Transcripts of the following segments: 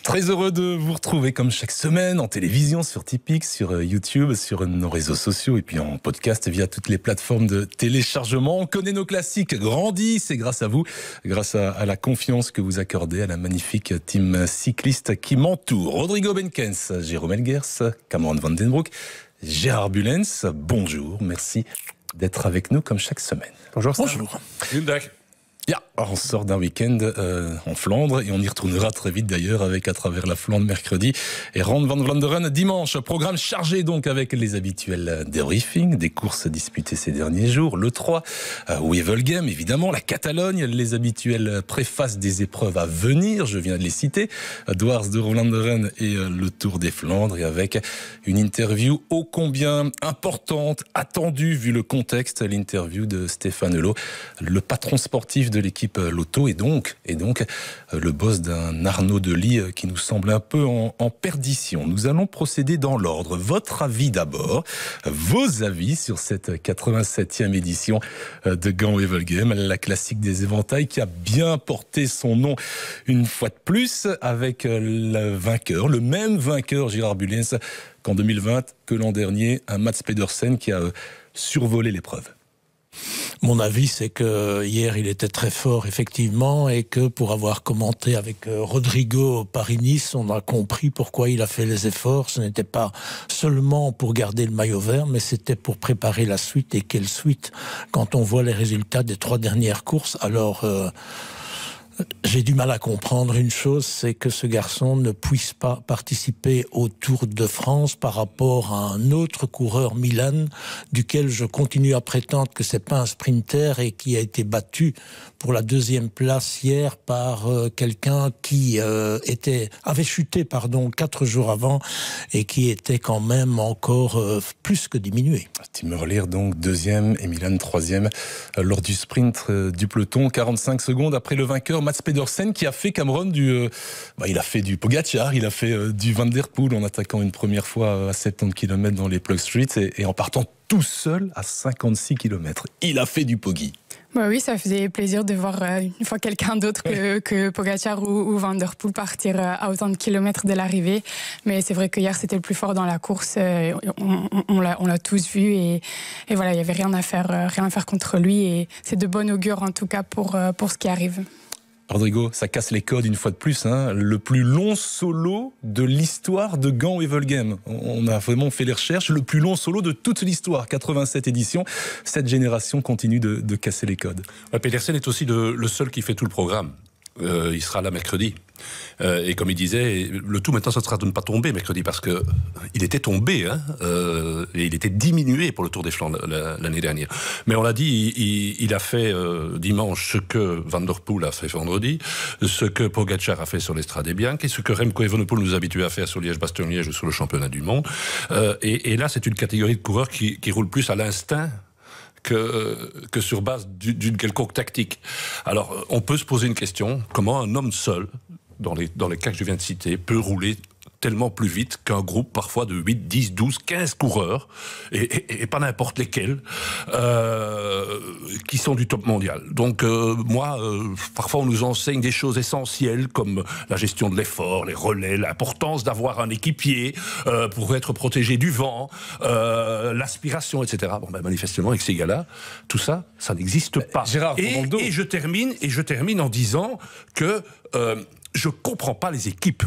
Très heureux de vous retrouver comme chaque semaine en télévision, sur Tipeee, sur YouTube, sur nos réseaux sociaux et puis en podcast via toutes les plateformes de téléchargement. On connaît nos classiques grandis, c'est grâce à vous, grâce à la confiance que vous accordez à la magnifique team cycliste qui m'entoure. Rodrigo Benkens, Jérôme Elguers, Cameron Van Den Broek, Gérard Bulens, bonjour, merci d'être avec nous comme chaque semaine. Bonjour. Bonjour. Yeah. On sort d'un week-end en Flandre et on y retournera très vite d'ailleurs avec À travers la Flandre mercredi et Ronde van Vlaanderen dimanche. Programme chargé donc avec les habituels débriefings des courses disputées ces derniers jours. Le 3, Wevelgem évidemment, la Catalogne, les habituelles préfaces des épreuves à venir, je viens de les citer, Dwars de Vlaanderen et le Tour des Flandres et avec une interview ô combien importante, attendue vu le contexte, l'interview de Stéphane Hulot, le patron sportif de l'équipe Lotto et donc le boss d'un Arnaud Delis qui nous semble un peu en perdition. Nous allons procéder dans l'ordre. Votre avis d'abord, vos avis sur cette 87e édition de Gand-Wevelgem, la classique des éventails qui a bien porté son nom une fois de plus avec le vainqueur, le même vainqueur Gérard Bulens qu'en 2020 que l'an dernier, un Mats Pedersen qui a survolé l'épreuve. Mon avis, c'est que hier, il était très fort, effectivement, et que pour avoir commenté avec Rodrigo Paris-Nice, on a compris pourquoi il a fait les efforts. Ce n'était pas seulement pour garder le maillot vert, mais c'était pour préparer la suite. Et quelle suite, quand on voit les résultats des 3 dernières courses. Alors, j'ai du mal à comprendre une chose, c'est que ce garçon ne puisse pas participer au Tour de France par rapport à un autre coureur, Milan, duquel je continue à prétendre que c'est pas un sprinter et qui a été battu pour la 2e place hier par quelqu'un qui avait chuté 4 jours avant et qui était quand même encore plus que diminué. Tim Merlier donc 2e et Milan 3e lors du sprint du peloton, 45 secondes après le vainqueur Mats Pedersen qui a fait Cameron il a fait du Pogacar, il a fait du Van Der Poel en attaquant une première fois à 70 km dans les Plug Streets et en partant tout seul à 56 km. Il a fait du Poggi. Bah oui, ça faisait plaisir de voir une fois quelqu'un d'autre que Pogacar ou Van Der Poel partir à autant de kilomètres de l'arrivée. Mais c'est vrai que hier c'était le plus fort dans la course. On l'a tous vu et voilà, il y avait rien à faire contre lui et c'est de bon augure en tout cas pour ce qui arrive. Rodrigo, ça casse les codes une fois de plus, hein. Le plus long solo de l'histoire de Gand-Wevelgem. On a vraiment fait les recherches. Le plus long solo de toute l'histoire, 87 éditions. Cette génération continue de casser les codes. Ouais, Pedersen est aussi le seul qui fait tout le programme. Il sera là mercredi. Et comme il disait, le tout maintenant, ça sera de ne pas tomber mercredi, parce que il était tombé, et il était diminué pour le Tour des Flandres l'année dernière. Mais on l'a dit, il a fait dimanche ce que Van Der Poel a fait vendredi, ce que Pogacar a fait sur l'Estrade Bianche, et ce que Remco Evenepoel nous habitue à faire sur Liège-Bastogne-Liège ou sur le championnat du monde. Et là, c'est une catégorie de coureurs qui roule plus à l'instinct que sur base d'une quelconque tactique. Alors, on peut se poser une question, comment un homme seul, dans les cas que je viens de citer, peut rouler tellement plus vite qu'un groupe parfois de 8, 10, 12, 15 coureurs, et pas n'importe lesquels, qui sont du top mondial. Donc parfois on nous enseigne des choses essentielles comme la gestion de l'effort, les relais, l'importance d'avoir un équipier pour être protégé du vent, l'aspiration, etc. Bon, manifestement avec ces gars-là, tout ça, ça n'existe pas. Gérard, et je termine en disant que je comprends pas les équipes.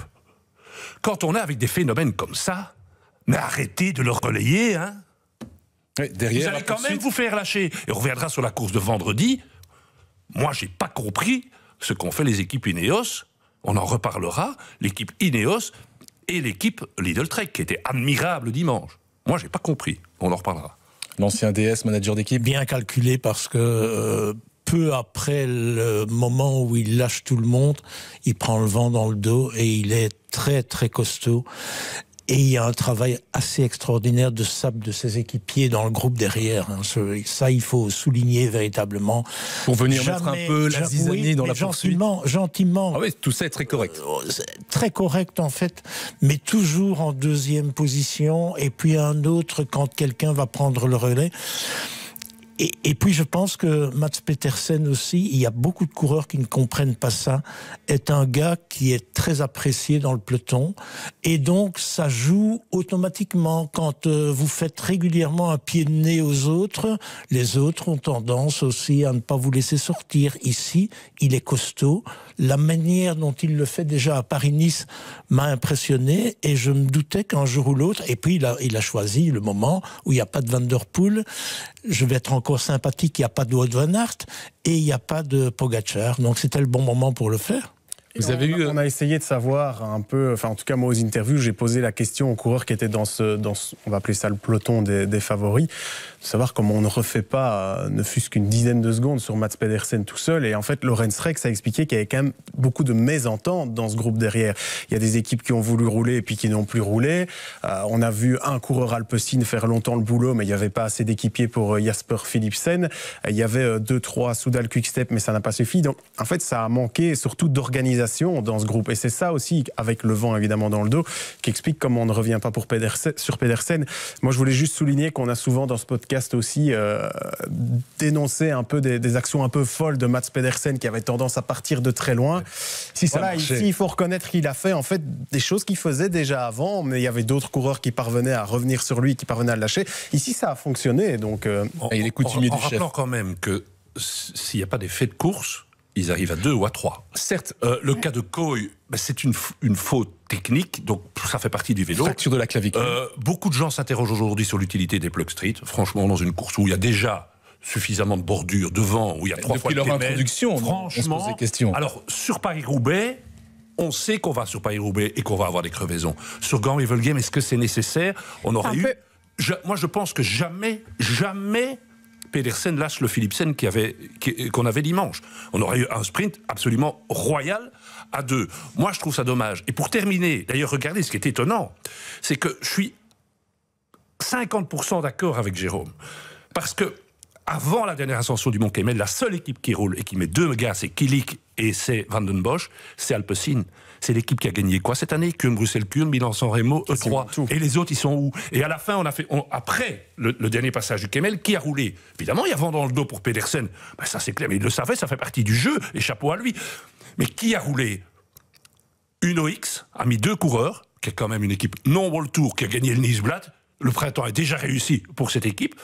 Quand on est avec des phénomènes comme ça, mais arrêtez de le relayer, hein. Derrière, vous allez quand même vous faire lâcher. Et on reviendra sur la course de vendredi. Moi, j'ai pas compris ce qu'ont fait les équipes Ineos. On en reparlera. L'équipe Ineos et l'équipe Lidl Trek, qui était admirable dimanche. Moi, j'ai pas compris. On en reparlera. L'ancien DS, manager d'équipe. Bien calculé parce que peu après le moment où il lâche tout le monde, il prend le vent dans le dos et il est très très costaud. Et il y a un travail assez extraordinaire de sable de ses équipiers dans le groupe derrière. Ça, il faut souligner véritablement. Pour venir mettre un peu la zizanie dans la poursuite. Gentiment. Ah oui, tout ça est très correct. Très correct, en fait, mais toujours en 2e position. Et puis un autre quand quelqu'un va prendre le relais. Et puis je pense que Mats Pedersen aussi, il y a beaucoup de coureurs qui ne comprennent pas ça, est un gars qui est très apprécié dans le peloton. Et donc ça joue automatiquement. Quand vous faites régulièrement un pied de nez aux autres, les autres ont tendance aussi à ne pas vous laisser sortir. Ici, il est costaud. La manière dont il le fait déjà à Paris-Nice m'a impressionné et je me doutais qu'un jour ou l'autre, et puis il a choisi le moment où il n'y a pas de Van der Poel, je vais être encore sympathique, il n'y a pas de Wout van Aert et il n'y a pas de Pogačar, donc c'était le bon moment pour le faire. On a essayé de savoir un peu, enfin en tout cas moi aux interviews, j'ai posé la question aux coureurs qui étaient dans ce on va appeler ça le peloton des favoris, de savoir comment on ne refait pas ne fût-ce qu'une dizaine de secondes sur Mats Pedersen tout seul. Et en fait, Lorenz Rex a expliqué qu'il y avait quand même beaucoup de mésententes dans ce groupe derrière. Il y a des équipes qui ont voulu rouler et puis qui n'ont plus roulé. On a vu un coureur Alpecin faire longtemps le boulot, mais il n'y avait pas assez d'équipiers pour Jasper Philipsen. Il y avait 2-3 Soudal Quick-Step, mais ça n'a pas suffi. Donc en fait, ça a manqué surtout d'organisation dans ce groupe. Et c'est ça aussi, avec le vent évidemment dans le dos, qui explique comment on ne revient pas sur Pedersen. Moi, je voulais juste souligner qu'on a souvent dans ce podcast aussi dénoncé un peu des actions un peu folles de Mats Pedersen qui avait tendance à partir de très loin. Si ça marchait. Ici, il faut reconnaître qu'il a fait en fait des choses qu'il faisait déjà avant, mais il y avait d'autres coureurs qui parvenaient à revenir sur lui, qui parvenaient à le lâcher. Ici, ça a fonctionné. Donc, il est coutumier du chef. En rappelant quand même que s'il n'y a pas d'effet de course, ils arrivent à 2 ou à 3. Certes. Le cas de Kooi, c'est une faute technique, donc ça fait partie du vélo. Fracture de la clavicule. Beaucoup de gens s'interrogent aujourd'hui sur l'utilité des plug street. Franchement, dans une course où il y a déjà suffisamment de bordure devant, où il y a 3 fois le leur kilomètre, introduction, franchement, on se pose des questions. Alors, sur Paris-Roubaix, on sait qu'on va sur Paris-Roubaix et qu'on va avoir des crevaisons. Sur Gand-Wevelgem, est-ce que c'est nécessaire ? On aurait eu... Moi, je pense que jamais Pedersen lâche le Philipsen qu'on avait dimanche. On aurait eu un sprint absolument royal à 2. Moi, je trouve ça dommage. Et pour terminer, d'ailleurs, regardez, ce qui est étonnant, c'est que je suis 50% d'accord avec Jérôme. Parce que avant la dernière ascension du Mont Kemmel, la seule équipe qui roule et qui met 2 gars, c'est Kilik et c'est Van den Bosch, c'est Alpecin. C'est l'équipe qui a gagné quoi cette année ? Kuurne, Bruxelles-Kuurne, Milan-San Remo, E3. Et les autres, ils sont où ? Et à la fin, après le dernier passage du Kemmel, qui a roulé ? Évidemment, il y a vent dans le dos pour Pedersen. Ben, ça, c'est clair. Mais il le savait, ça fait partie du jeu. Et chapeau à lui. Mais qui a roulé ? Uno X a mis 2 coureurs, qui est quand même une équipe non World Tour, qui a gagné le Nice-Blad. Le printemps est déjà réussi pour cette équipe.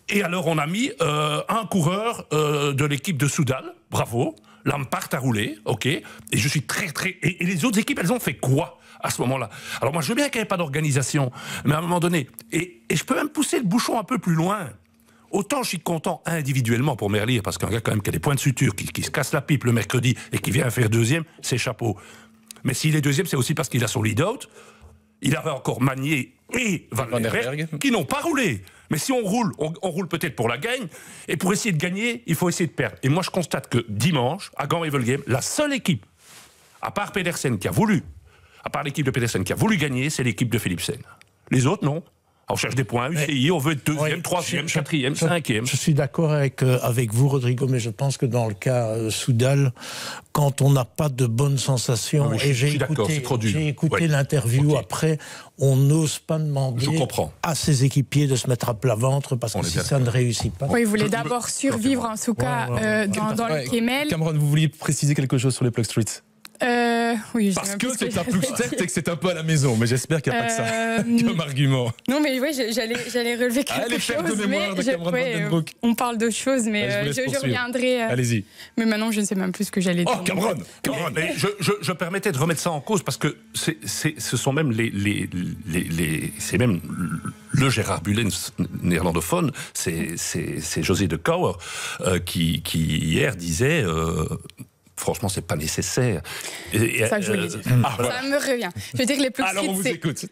Et alors, on a mis un coureur de l'équipe de Soudal. Bravo. Lampart a roulé, ok. Et je suis et les autres équipes, elles ont fait quoi à ce moment-là ? Alors moi, je veux bien qu'il n'y ait pas d'organisation, mais à un moment donné, et je peux même pousser le bouchon un peu plus loin. Autant je suis content individuellement pour Merlier, parce qu'un gars quand même qui a des points de suture, qui se casse la pipe le mercredi et qui vient faire 2e, c'est chapeau. Mais s'il est 2e, c'est aussi parce qu'il a son lead-out. Il avait encore Magnier et Van der Berg qui n'ont pas roulé. Mais si on roule, on roule peut-être pour la gagne. Et pour essayer de gagner, il faut essayer de perdre. Et moi, je constate que dimanche, à Gand-Wevelgem, la seule équipe, à part l'équipe de Pedersen qui a voulu gagner, c'est l'équipe de Philipsen. Les autres, non. On cherche des points, UCI, on veut être 2e, 3e, 4e, 5e. Je suis d'accord avec vous, Rodrigo, mais je pense que dans le cas Soudal, quand on n'a pas de bonnes sensations, et j'ai écouté l'interview après, on n'ose pas demander à ses équipiers de se mettre à plat ventre, parce que si ça ne réussit pas... Oui, il voulait d'abord survivre, en tout cas, dans le Kemmel. Cameron, vous vouliez préciser quelque chose sur les plug streets ? Oui, parce que c'est un plus strict et que c'est un peu à la maison, mais j'espère qu'il n'y a pas que ça comme argument. Non, mais oui, j'allais relever quelque chose. On parle d'autres choses, mais je reviendrai. Allez-y. Mais maintenant, je ne sais même plus ce que j'allais dire. Oh, Cameron. Mais je permettais de remettre ça en cause parce que ce sont même c'est même le Gérard Bulens néerlandophone, c'est José de Kouwer qui hier disait. Franchement, c'est pas nécessaire. Ça, je voulais dire. Ça me revient. Je veux dire, les plug streets,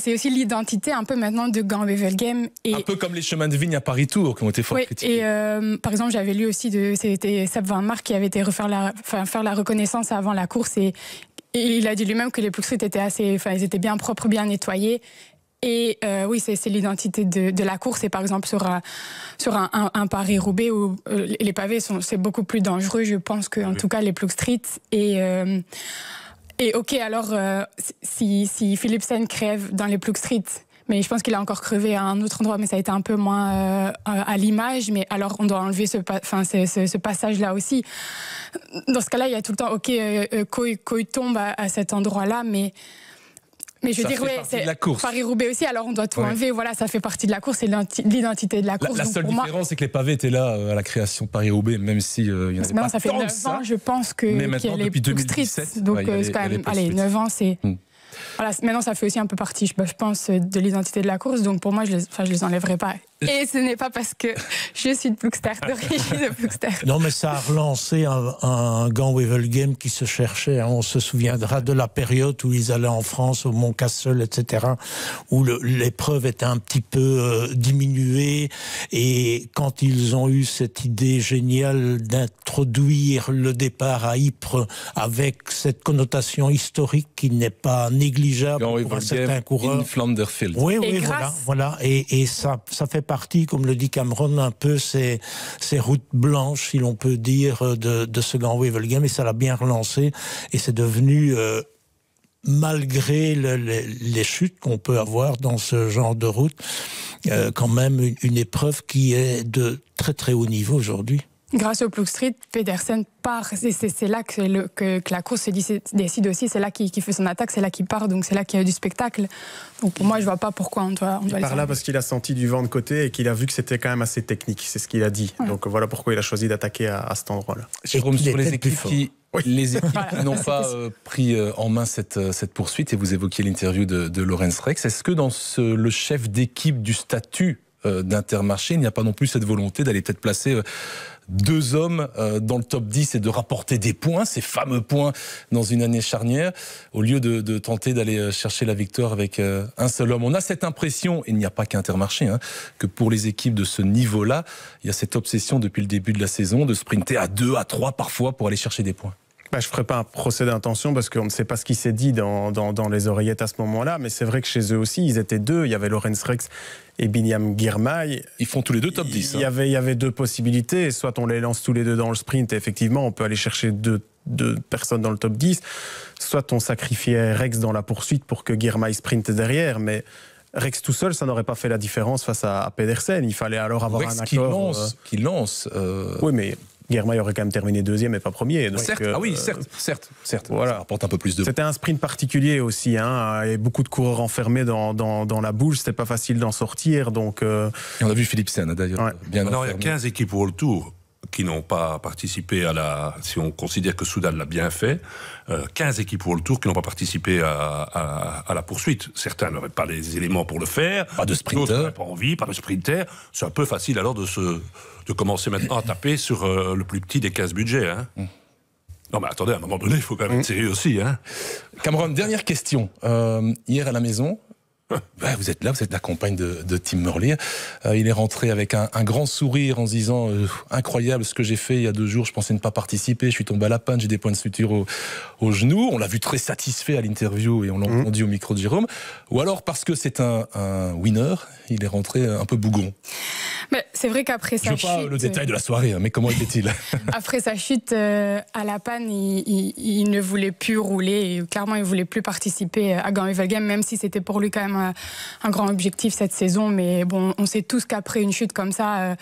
c'est aussi l'identité un peu maintenant de Gand-Wevelgem. Un peu comme les chemins de vigne à Paris-Tours qui ont été fort critiqués. Et par exemple, j'avais lu aussi c'était Seb Van Mark qui avait été faire la reconnaissance avant la course et il a dit lui-même que les plug streets ils étaient bien propres, bien nettoyés. Et oui, c'est l'identité de la course. Et par exemple, sur un Paris-Roubaix où les pavés c'est beaucoup plus dangereux, je pense qu'en tout cas les plug streets. Et ok, alors si Philipsen crève dans les plug streets, Mais je pense qu'il a encore crevé à un autre endroit, mais ça a été un peu moins à l'image. Mais alors, on doit enlever ce passage-là aussi. Dans ce cas-là, il y a tout le temps, Koy tombe à cet endroit-là, mais je veux dire, c'est Paris-Roubaix aussi, alors on doit tout enlever. Voilà, ça fait partie de la course, c'est l'identité de la course. La seule différence, c'est que les pavés étaient là à la création de Paris-Roubaix, même si il y en avait pas ça fait tant 9 que ça. ans, je pense, mais maintenant, depuis 2017, donc c'est quand même, 9 ans, c'est... Voilà, maintenant, ça fait aussi un peu partie, je pense, de l'identité de la course. Donc, pour moi, je les enlèverai pas. Et ce n'est pas parce que je suis de Ploegster, d'origine de Ploegster. Non, mais ça a relancé un Gand-Wevelgem qui se cherchait. Hein. On se souviendra de la période où ils allaient en France, au Mont-Cassel, etc., où l'épreuve était un petit peu diminuée. Et quand ils ont eu cette idée géniale d'introduire le départ à Ypres avec cette connotation historique qui n'est pas négligeable pour un certain coureur. In Flanderfield. Oui, voilà. Et ça fait partie, comme le dit Cameron, un peu ces routes blanches, si l'on peut dire, de ce Gand-Wevelgem, et ça l'a bien relancé, et c'est devenu, malgré les chutes qu'on peut avoir dans ce genre de route, quand même une épreuve qui est de très très haut niveau aujourd'hui. Grâce au Ploegstreet, Pedersen part. C'est là que la course se décide aussi. C'est là qu'il fait son attaque, c'est là qu'il part, donc c'est là qu'il y a du spectacle. Donc pour moi, je ne vois pas pourquoi on doit il part là parce qu'il a senti du vent de côté et qu'il a vu que c'était quand même assez technique. C'est ce qu'il a dit. Ouais. Donc voilà pourquoi il a choisi d'attaquer à cet endroit-là. Jérôme, sur les équipes qui n'ont pas pris en main cette poursuite, et vous évoquiez l'interview de Lorenz Rex, est-ce que dans le chef d'équipe du statut d'Intermarché, il n'y a pas non plus cette volonté d'aller peut-être placer 2 hommes dans le top 10 et de rapporter des points, ces fameux points dans une année charnière, au lieu de tenter d'aller chercher la victoire avec un seul homme. On a cette impression, et il n'y a pas qu'Intermarché, que pour les équipes de ce niveau-là, il y a cette obsession depuis le début de la saison de sprinter à 2, à 3 parfois pour aller chercher des points. Je ne ferai pas un procès d'intention parce qu'on ne sait pas ce qui s'est dit dans les oreillettes à ce moment-là, mais c'est vrai que chez eux aussi, ils étaient 2. Il y avait Lorenz Rex et Binyam Girmay. Ils font tous les 2 top 10. Il y avait 2 possibilités. Soit on les lance tous les 2 dans le sprint, et effectivement, on peut aller chercher deux personnes dans le top 10. Soit on sacrifiait Rex dans la poursuite pour que Girmay sprinte derrière, mais Rex tout seul, ça n'aurait pas fait la différence face à Pedersen. Il fallait alors avoir Rex un accord. Qui lance. Oui, mais Girmay aurait quand même terminé 2e et pas 1er. Donc, certes. Voilà. Ça rapporte un peu plus de... C'était un sprint particulier aussi. Il y a beaucoup de coureurs enfermés dans la bouche. C'était pas facile d'en sortir. Donc, Et on a vu Philipsen d'ailleurs. Ouais. Bien alors, il y a enfermé. 15 équipes World Tour qui n'ont pas participé si on considère que Soudal l'a bien fait, 15 équipes World Tour qui n'ont pas participé à la poursuite. Certains n'auraient pas les éléments pour le faire. Pas de sprinter. D'autres n'auraient pas envie, pas de sprinter. C'est un peu facile alors de commencer maintenant à taper sur le plus petit des 15 budgets. Non mais attendez, à un moment donné, il faut quand même être sérieux aussi. Cameron, dernière question. Hier à la maison, vous êtes là, vous êtes la compagne de Tim Merlier. Il est rentré avec un grand sourire en se disant incroyable ce que j'ai fait il y a 2 jours, je pensais ne pas participer, je suis tombé à la panne, j'ai des points de suture au genou. On l'a vu très satisfait à l'interview et on l'a entendu au micro de Jérôme. Ou alors parce que c'est un winner, il est rentré un peu bougon. Mais c'est vrai qu'après sa chute... Je veux pas le détail de la soirée, mais comment était-il? Après sa chute à la panne, il ne voulait plus rouler. Et clairement, il ne voulait plus participer à Gand-Wevelgem, même si c'était pour lui quand même un grand objectif cette saison. Mais bon, on sait tous qu'après une chute comme ça,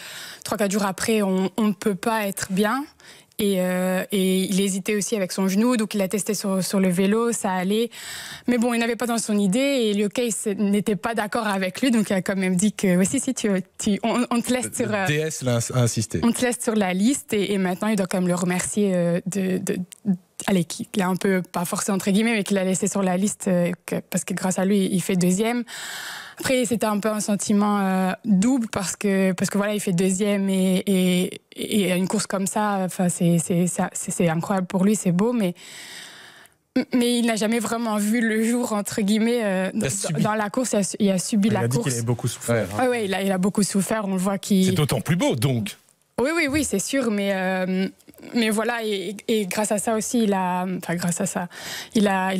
3-4 jours après, on ne peut pas être bien. Et il hésitait aussi avec son genou, donc il a testé sur le vélo, ça allait. Mais bon, il n'avait pas dans son idée et Leo Case n'était pas d'accord avec lui, donc il a quand même dit que si, on te laisse sur... DS l'a insisté. On te laisse sur la liste et maintenant il doit quand même le remercier allez, qu'il a un peu, pas forcé entre guillemets, mais qu'il a laissé sur la liste parce que grâce à lui, il fait 2e. Après, c'était un peu un sentiment double parce que voilà, il fait 2e et une course comme ça, enfin c'est incroyable pour lui, c'est beau, mais il n'a jamais vraiment vu le jour entre guillemets dans la course. Il a subi la course. Il a dit qu'il avait beaucoup souffert. Ouais, il a beaucoup souffert. On le voit qu'il. C'est d'autant plus beau, donc. Oui, c'est sûr, mais voilà, et grâce à ça aussi, il a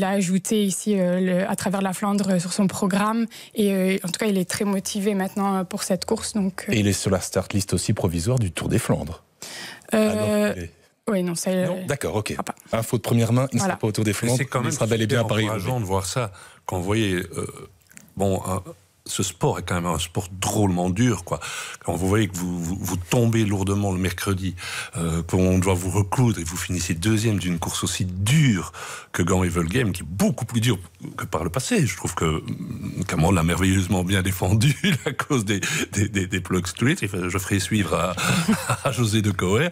ajouté ici à travers la Flandre sur son programme, et en tout cas, il est très motivé maintenant pour cette course. Donc, Et il est sur la start list aussi provisoire du Tour des Flandres. Oui, non, ça. Non, d'accord, ok. Info de première main, il ne sera pas au Tour des Flandres, c'est quand même il sera bel et bien à Paris. C'est encourageant de voir ça. Quand vous voyez, ce sport est quand même un sport drôlement dur, quoi. Quand vous voyez que vous tombez lourdement le mercredi, qu'on doit vous recoudre et vous finissez deuxième d'une course aussi dure que Gand Evelgem, qui est beaucoup plus dure que par le passé. Je trouve que Cameron l'a merveilleusement bien défendu à cause des Plug Street. Je ferai suivre à José de Coer.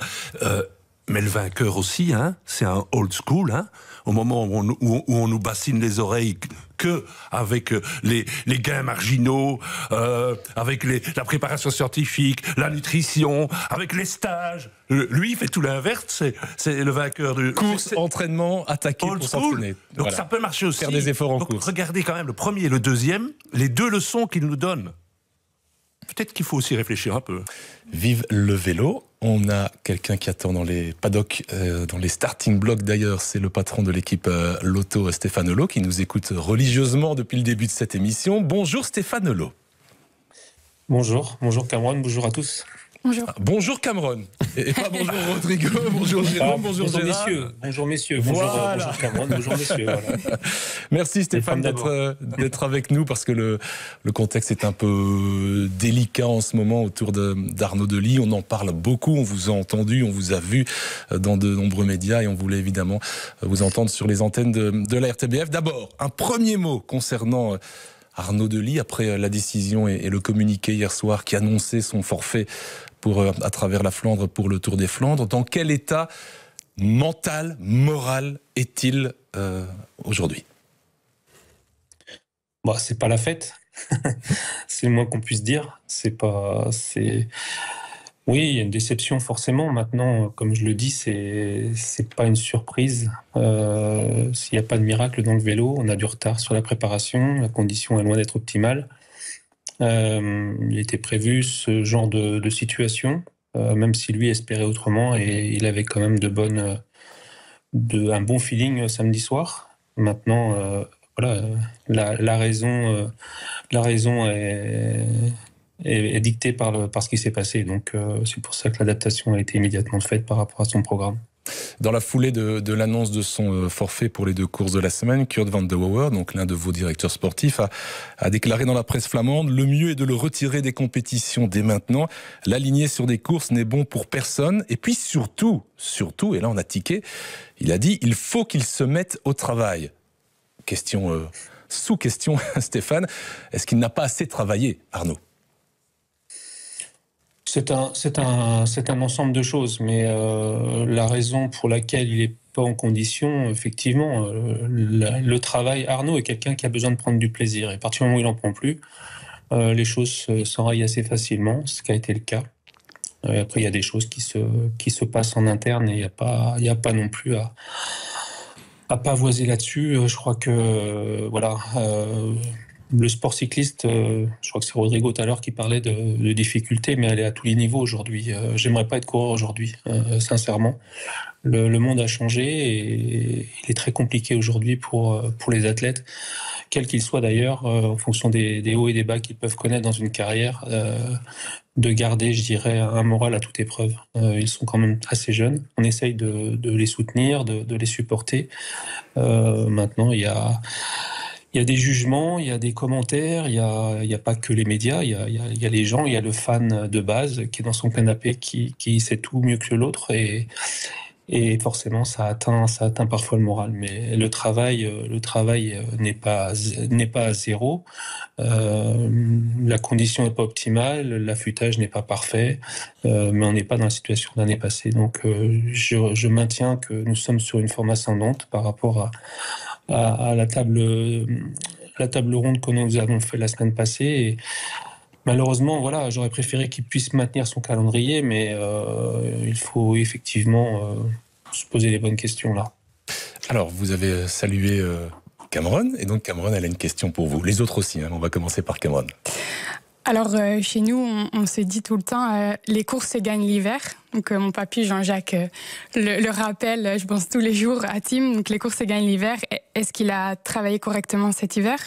Mais le vainqueur aussi, hein, c'est un old school, hein, au moment où on nous bassine les oreilles que avec les gains marginaux, avec la préparation scientifique, la nutrition, avec les stages. Lui, il fait tout l'inverse. C'est le vainqueur de course, entraînement, attaquer pour s'entraîner. Donc voilà. Ça peut marcher aussi. Faire des efforts en course. Regardez quand même le premier et le deuxième, les deux leçons qu'il nous donne. Peut-être qu'il faut aussi réfléchir un peu. Vive le vélo. On a quelqu'un qui attend dans les paddocks, dans les starting blocks d'ailleurs. C'est le patron de l'équipe Lotto, Stéphane Hulot, qui nous écoute religieusement depuis le début de cette émission. Bonjour Stéphane Hulot. Bonjour Cameron, bonjour à tous. Bonjour. Bonjour Cameron. Et pas bonjour Rodrigo, bonjour Jérôme, bonjour Gérard. Bonjour messieurs, voilà. bonjour Cameron, bonjour messieurs. Voilà. Merci Stéphane d'être avec nous parce que le contexte est un peu délicat en ce moment autour d'Arnaud Delis. On en parle beaucoup, on vous a entendu, on vous a vu dans de nombreux médias et on voulait évidemment vous entendre sur les antennes de la RTBF. D'abord, un premier mot concernant Arnaud Delis après la décision et le communiqué hier soir qui annonçait son forfait à travers la Flandre pour le Tour des Flandres. Dans quel état mental, moral est-il aujourd'hui ? C'est pas la fête. C'est le moins qu'on puisse dire. Oui, il y a une déception forcément. Maintenant, comme je le dis, c'est pas une surprise. S'il n'y a pas de miracle dans le vélo, on a du retard sur la préparation. La condition est loin d'être optimale. Il était prévu ce genre de situation, même si lui espérait autrement, et il avait quand même un bon feeling samedi soir. Maintenant, voilà, la raison est dictée par ce qui s'est passé. Donc c'est pour ça que l'adaptation a été immédiatement faite par rapport à son programme. Dans la foulée de l'annonce de son forfait pour les 2 courses de la semaine, Kurt van de Wouwer, donc l'un de vos directeurs sportifs, a déclaré dans la presse flamande: le mieux est de le retirer des compétitions dès maintenant. L'aligner sur des courses n'est bon pour personne. Et puis surtout, et là on a tiqué, il a dit: il faut qu'il se mette au travail. Sous-question, Stéphane, est-ce qu'il n'a pas assez travaillé, Arnaud ? C'est un ensemble de choses, mais la raison pour laquelle il n'est pas en condition, effectivement, le travail. Arnaud est quelqu'un qui a besoin de prendre du plaisir, et à partir du moment où il n'en prend plus, les choses s'enrayent assez facilement, ce qui a été le cas. Après, il y a des choses qui se passent en interne, et il n'y a pas non plus à pavoiser là-dessus. Je crois que le sport cycliste, je crois que c'est Rodrigo tout à l'heure qui parlait de difficultés, mais elle est à tous les niveaux aujourd'hui. J'aimerais pas être coureur aujourd'hui, sincèrement. Le monde a changé et il est très compliqué aujourd'hui pour les athlètes, quels qu'ils soient d'ailleurs, en fonction des hauts et des bas qu'ils peuvent connaître dans une carrière, de garder, je dirais, un moral à toute épreuve. Ils sont quand même assez jeunes. On essaye de les soutenir, de les supporter. Maintenant, il y a des jugements, il y a des commentaires, il y a pas que les médias, il y a les gens, il y a le fan de base qui est dans son canapé, qui sait tout mieux que l'autre, et forcément ça atteint parfois le moral. Mais le travail n'est pas à zéro. La condition n'est pas optimale, l'affûtage n'est pas parfait, mais on n'est pas dans la situation de l'année passée. Donc je maintiens que nous sommes sur une forme ascendante par rapport à la table ronde que nous avons fait la semaine passée. Et malheureusement, voilà, j'aurais préféré qu'il puisse maintenir son calendrier, mais il faut effectivement se poser les bonnes questions là. Alors, vous avez salué Cameron, et donc Cameron, elle a une question pour vous. Les autres aussi, hein, on va commencer par Cameron. Alors, chez nous, on se dit tout le temps, les courses se gagnent l'hiver. Donc, mon papy Jean-Jacques le rappelle, je pense, tous les jours à Tim. Donc, les courses se gagnent l'hiver. Est-ce qu'il a travaillé correctement cet hiver ?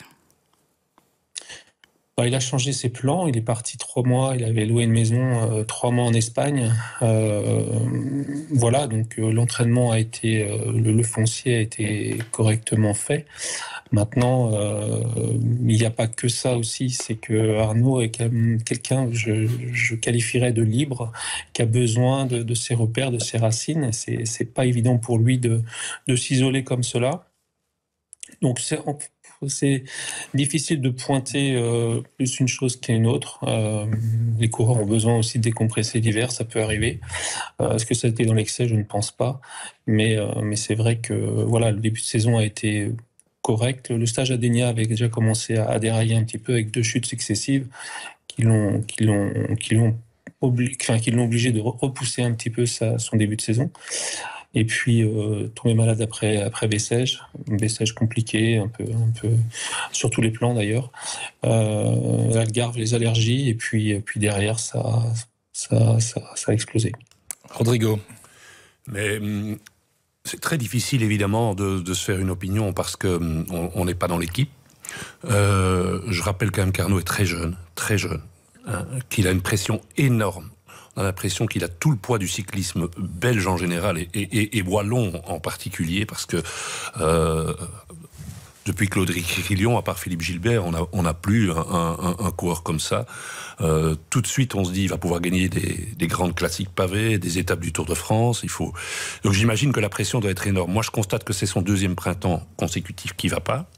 Alors, il a changé ses plans, il est parti 3 mois, il avait loué une maison 3 mois en Espagne. Voilà, donc l'entraînement a été, le foncier a été correctement fait. Maintenant, il n'y a pas que ça aussi, c'est que Arnaud est quand même quelqu'un, je qualifierais de libre, qui a besoin de ses repères, de ses racines. C'est pas évident pour lui de s'isoler comme cela. Donc c'est difficile de pointer plus une chose qu'une autre. Les coureurs ont besoin aussi de décompresser l'hiver, ça peut arriver. Est-ce que ça a été dans l'excès? Je ne pense pas. Mais c'est vrai que voilà, le début de saison a été correct. Le stage à Dénia avait déjà commencé à dérailler un petit peu avec 2 chutes successives qui l'ont obligé de repousser un petit peu son début de saison. Et puis tombé malade après Bessèges, compliqué, un peu sur tous les plans d'ailleurs. Algarve, les allergies, et puis derrière ça a explosé. Rodrigo. Mais c'est très difficile évidemment de se faire une opinion parce que on n'est pas dans l'équipe. Je rappelle quand même qu'Arnaud est très jeune, hein, qu'il a une pression énorme. On a l'impression qu'il a tout le poids du cyclisme belge en général et wallon en particulier, parce que depuis Claude Ricquillon, à part Philippe Gilbert, on n'a plus un coureur comme ça. Tout de suite, on se dit, il va pouvoir gagner des grandes classiques pavés, des étapes du Tour de France. Donc j'imagine que la pression doit être énorme. Moi, je constate que c'est son 2e printemps consécutif qui ne va pas,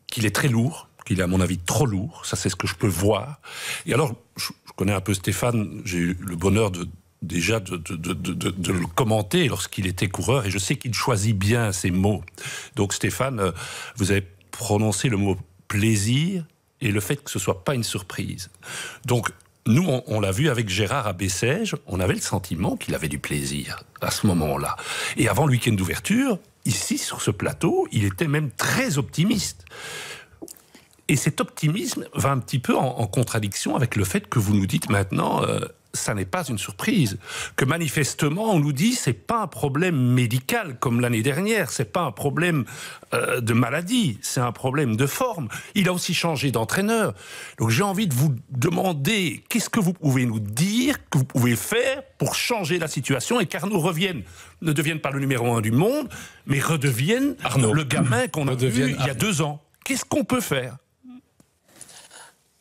qu'il est très lourd, qu'il est à mon avis trop lourd, ça c'est ce que je peux voir. Et alors, je connais un peu Stéphane, j'ai eu le bonheur de le commenter lorsqu'il était coureur, et je sais qu'il choisit bien ses mots. Donc Stéphane, vous avez prononcé le mot plaisir et le fait que ce soit pas une surprise. Donc nous, on l'a vu avec Gérard à Bessèges, on avait le sentiment qu'il avait du plaisir à ce moment-là. Et avant le week-end d'ouverture, ici sur ce plateau, il était même très optimiste. Et cet optimisme va un petit peu en contradiction avec le fait que vous nous dites maintenant, ça n'est pas une surprise. Que manifestement, on nous dit, c'est pas un problème médical comme l'année dernière, c'est pas un problème de maladie, c'est un problème de forme. Il a aussi changé d'entraîneur. Donc j'ai envie de vous demander, qu'est-ce que vous pouvez nous dire, que vous pouvez faire pour changer la situation et qu'Arnaud ne devienne pas le numéro 1 du monde, mais redevienne le gamin qu'on a vu il y a 2 ans. Qu'est-ce qu'on peut faire ?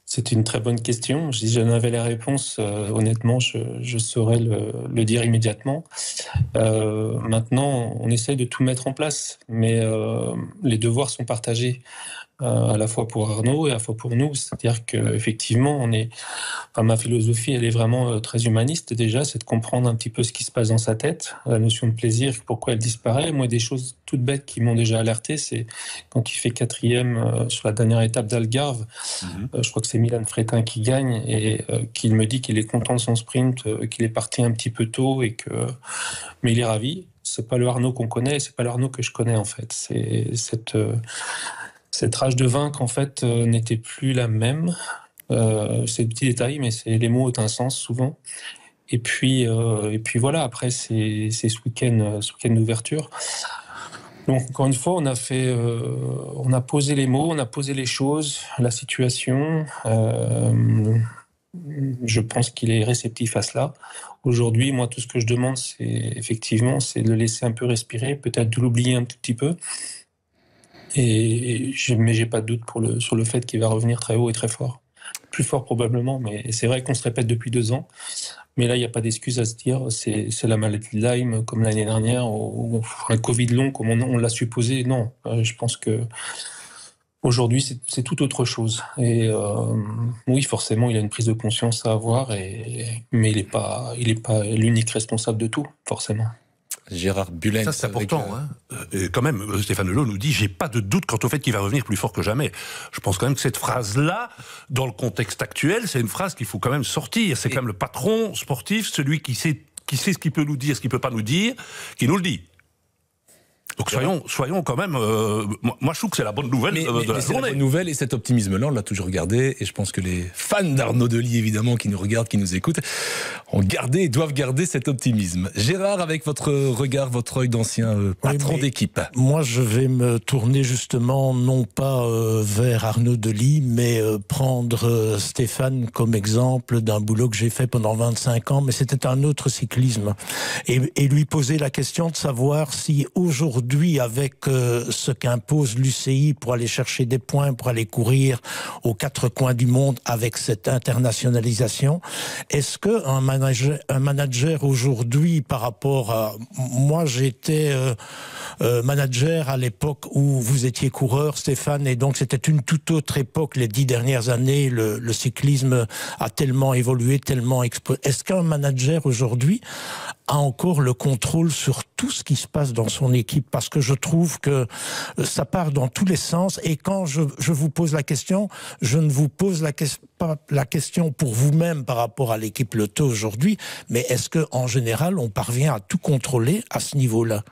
C'est une très bonne question. Si j'en avais la réponse, honnêtement, je saurais le dire immédiatement. Maintenant, on essaye de tout mettre en place, mais les devoirs sont partagés. À la fois pour Arnaud et à la fois pour nous. C'est-à-dire qu'effectivement, ma philosophie, elle est vraiment très humaniste déjà, c'est de comprendre un petit peu ce qui se passe dans sa tête, la notion de plaisir, pourquoi elle disparaît. Moi, des choses toutes bêtes qui m'ont déjà alerté, c'est quand il fait 4e sur la dernière étape d'Algarve, je crois que c'est Milan Frétin qui gagne, et qu'il me dit qu'il est content de son sprint, qu'il est parti un petit peu tôt, mais il est ravi. C'est pas le Arnaud qu'on connaît, c'est pas le Arnaud que je connais en fait. C'est cette rage de vaincre, en fait, n'était plus la même. C'est des petits détails, mais les mots ont un sens souvent. Et puis voilà, après, c'est ce week-end d'ouverture. Donc, encore une fois, on a posé les mots, on a posé les choses, la situation. Je pense qu'il est réceptif à cela. Aujourd'hui, moi, tout ce que je demande, c'est de le laisser un peu respirer, peut-être de l'oublier un tout petit peu. Mais j'ai pas de doute sur le fait qu'il va revenir très haut et très fort. Plus fort probablement, mais c'est vrai qu'on se répète depuis 2 ans. Mais là, il n'y a pas d'excuse à se dire, c'est la maladie de Lyme comme l'année dernière, ou un Covid long comme on l'a supposé. Non, je pense que aujourd'hui, c'est tout autre chose. Et oui, forcément, il a une prise de conscience à avoir, mais il n'est pas l'unique responsable de tout, forcément. Gérard Bullen. Ça, c'est important. Et quand même, Stéphane Lelot nous dit « J'ai pas de doute quant au fait qu'il va revenir plus fort que jamais ». Je pense quand même que cette phrase-là, dans le contexte actuel, c'est une phrase qu'il faut quand même sortir. C'est quand même le patron sportif, celui qui sait ce qu'il peut nous dire, ce qu'il peut pas nous dire, qui nous le dit. Donc soyons quand même. Moi, je trouve que c'est la bonne nouvelle de la c'est la journée. bonne nouvelle, et cet optimisme-là, on l'a toujours gardé. Et je pense que les fans d'Arnaud Delis, évidemment, qui nous regardent, qui nous écoutent, ont gardé et doivent garder cet optimisme. Gérard, avec votre regard, votre œil d'ancien patron d'équipe. Moi, je vais me tourner justement, non pas vers Arnaud Delis, mais prendre Stéphane comme exemple d'un boulot que j'ai fait pendant 25 ans, mais c'était un autre cyclisme. Et lui poser la question de savoir si aujourd'hui, avec ce qu'impose l'UCI pour aller chercher des points, pour aller courir aux 4 coins du monde avec cette internationalisation, est-ce qu'un manager aujourd'hui par rapport à... Moi, j'étais manager à l'époque où vous étiez coureur, Stéphane, et donc c'était une toute autre époque. Les 10 dernières années, le cyclisme a tellement évolué, tellement explosé. Est-ce qu'un manager aujourd'hui a encore le contrôle sur tout ce qui se passe dans son équipe? Parce que je trouve que ça part dans tous les sens, et quand je vous pose la question, je ne vous pose pas la question pour vous-même par rapport à l'équipe Lotto aujourd'hui, mais est-ce qu'en général, on parvient à tout contrôler à ce niveau-là?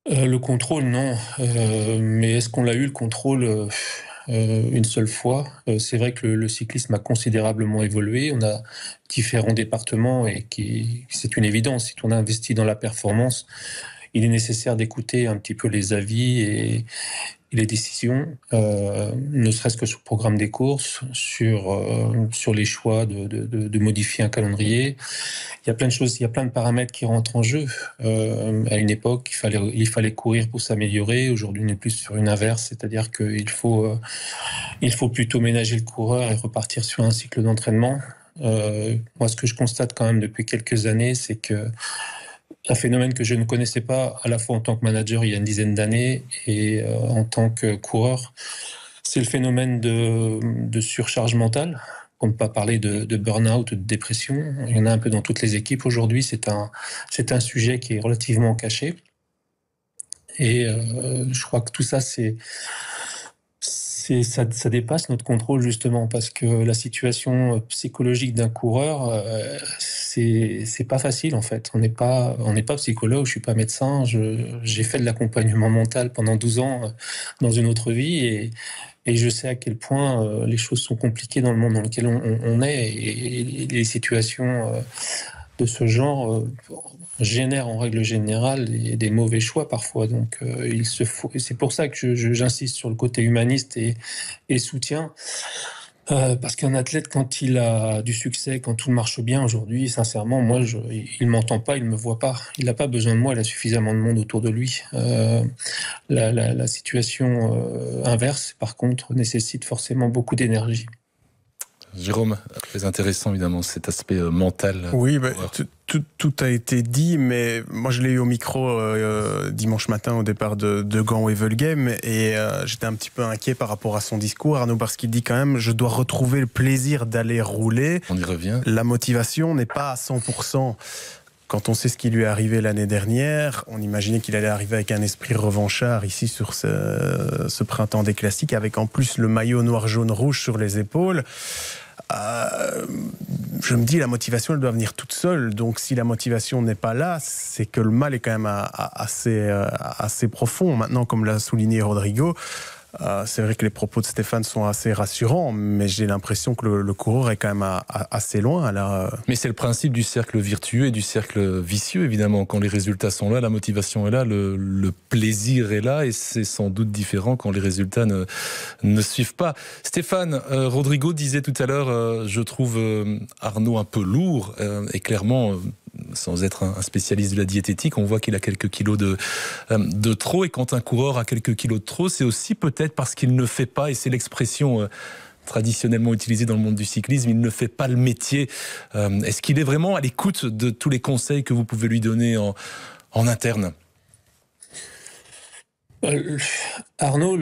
Le contrôle, non. Mais est-ce qu'on l'a eu, le contrôle une seule fois? C'est vrai que le cyclisme a considérablement évolué. On a différents départements et c'est une évidence. Si on a investi dans la performance, il est nécessaire d'écouter un petit peu les avis et les décisions, ne serait-ce que sur le programme des courses, sur les choix de modifier un calendrier. Il y a plein de choses, il y a plein de paramètres qui rentrent en jeu. À une époque, il fallait courir pour s'améliorer. Aujourd'hui, on est plus sur une inverse, c'est-à-dire qu'il faut plutôt ménager le coureur et repartir sur un cycle d'entraînement. Moi, ce que je constate quand même depuis quelques années, c'est que un phénomène que je ne connaissais pas à la fois en tant que manager il y a une dizaine d'années et en tant que coureur, c'est le phénomène de surcharge mentale, pour ne pas parler de burn-out, de dépression. Il y en a un peu dans toutes les équipes aujourd'hui. C'est un sujet qui est relativement caché. Et je crois que tout ça, ça dépasse notre contrôle, justement, parce que la situation psychologique d'un coureur, c'est pas facile, en fait. On n'est pas psychologue, je suis pas médecin, j'ai fait de l'accompagnement mental pendant 12 ans dans une autre vie, et je sais à quel point les choses sont compliquées dans le monde dans lequel on est, et les situations de ce genre génèrent en règle générale des mauvais choix parfois. Donc c'est pour ça que j'insiste sur le côté humaniste et soutien. Parce qu'un athlète, quand il a du succès, quand tout marche bien aujourd'hui, sincèrement, moi, il m'entend pas, il me voit pas. Il n'a pas besoin de moi, il a suffisamment de monde autour de lui. La situation inverse, par contre, nécessite forcément beaucoup d'énergie. Jérôme, très intéressant évidemment cet aspect mental. Oui, tout a été dit, mais moi je l'ai eu au micro dimanche matin au départ de Gand-Wevelgem, et j'étais un petit peu inquiet par rapport à son discours, Arnaud, parce qu'il dit quand même: je dois retrouver le plaisir d'aller rouler. On y revient. La motivation n'est pas à 100%. Quand on sait ce qui lui est arrivé l'année dernière, on imaginait qu'il allait arriver avec un esprit revanchard ici sur ce printemps des classiques, avec en plus le maillot noir-jaune-rouge sur les épaules. Je me dis, la motivation, elle doit venir toute seule. Donc si la motivation n'est pas là, c'est que le mal est quand même assez profond. Maintenant, comme l'a souligné Rodrigo, c'est vrai que les propos de Stéphane sont assez rassurants, mais j'ai l'impression que le coureur est quand même assez loin là. Mais c'est le principe du cercle vertueux et du cercle vicieux, évidemment. Quand les résultats sont là, la motivation est là, le plaisir est là, et c'est sans doute différent quand les résultats ne suivent pas. Stéphane, Rodrigo disait tout à l'heure, je trouve Arnaud un peu lourd, et clairement... sans être un spécialiste de la diététique, on voit qu'il a quelques kilos de trop, et quand un coureur a quelques kilos de trop, c'est aussi peut-être parce qu'il ne fait pas, et c'est l'expression traditionnellement utilisée dans le monde du cyclisme, il ne fait pas le métier. Est-ce qu'il est vraiment à l'écoute de tous les conseils que vous pouvez lui donner en interne ? Arnaud,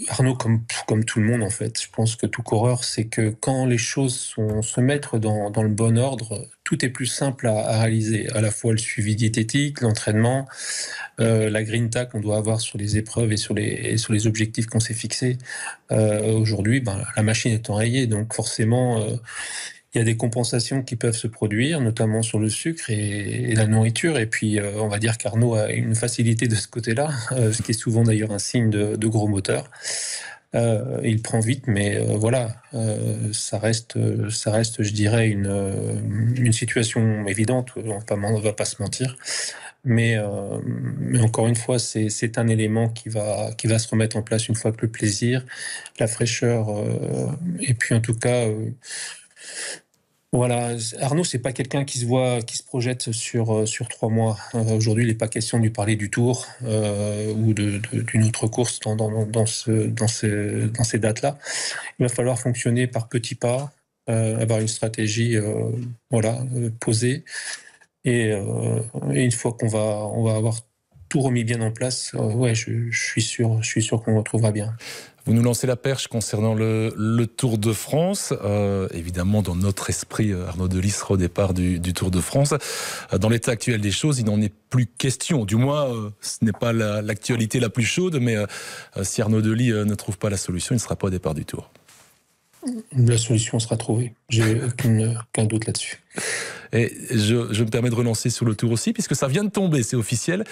Arnaud comme tout le monde en fait, je pense que tout coureur, c'est que quand les choses se mettent dans le bon ordre, tout est plus simple à réaliser. À la fois le suivi diététique, l'entraînement, la grinta qu'on doit avoir sur les épreuves et sur les objectifs qu'on s'est fixés. Aujourd'hui, la machine est enrayée, donc forcément... il y a des compensations qui peuvent se produire, notamment sur le sucre et la nourriture. Et puis, on va dire qu'Arnaud a une facilité de ce côté-là, ce qui est souvent d'ailleurs un signe de gros moteur. Il prend vite, mais voilà, ça reste, je dirais, une situation évidente. On va pas se mentir. Mais encore une fois, c'est un élément qui va se remettre en place une fois que le plaisir, la fraîcheur, et puis en tout cas, voilà. Arnaud, c'est pas quelqu'un qui se projette sur 3 mois. Aujourd'hui, il n'est pas question de lui parler du Tour ou d'une autre course dans ces dates-là. Il va falloir fonctionner par petits pas, avoir une stratégie, posée. Et une fois qu'on va avoir tout remis bien en place, je suis sûr qu'on retrouvera bien. Vous nous lancez la perche concernant le Tour de France. Évidemment, dans notre esprit, Arnaud Delis sera au départ du Tour de France. Dans l'état actuel des choses, il n'en est plus question. Du moins, ce n'est pas l'actualité la plus chaude, mais si Arnaud Delis ne trouve pas la solution, il ne sera pas au départ du Tour. La solution sera trouvée. J'ai aucun doute là-dessus. Et je me permets de relancer sur le Tour aussi, puisque ça vient de tomber, c'est officiel.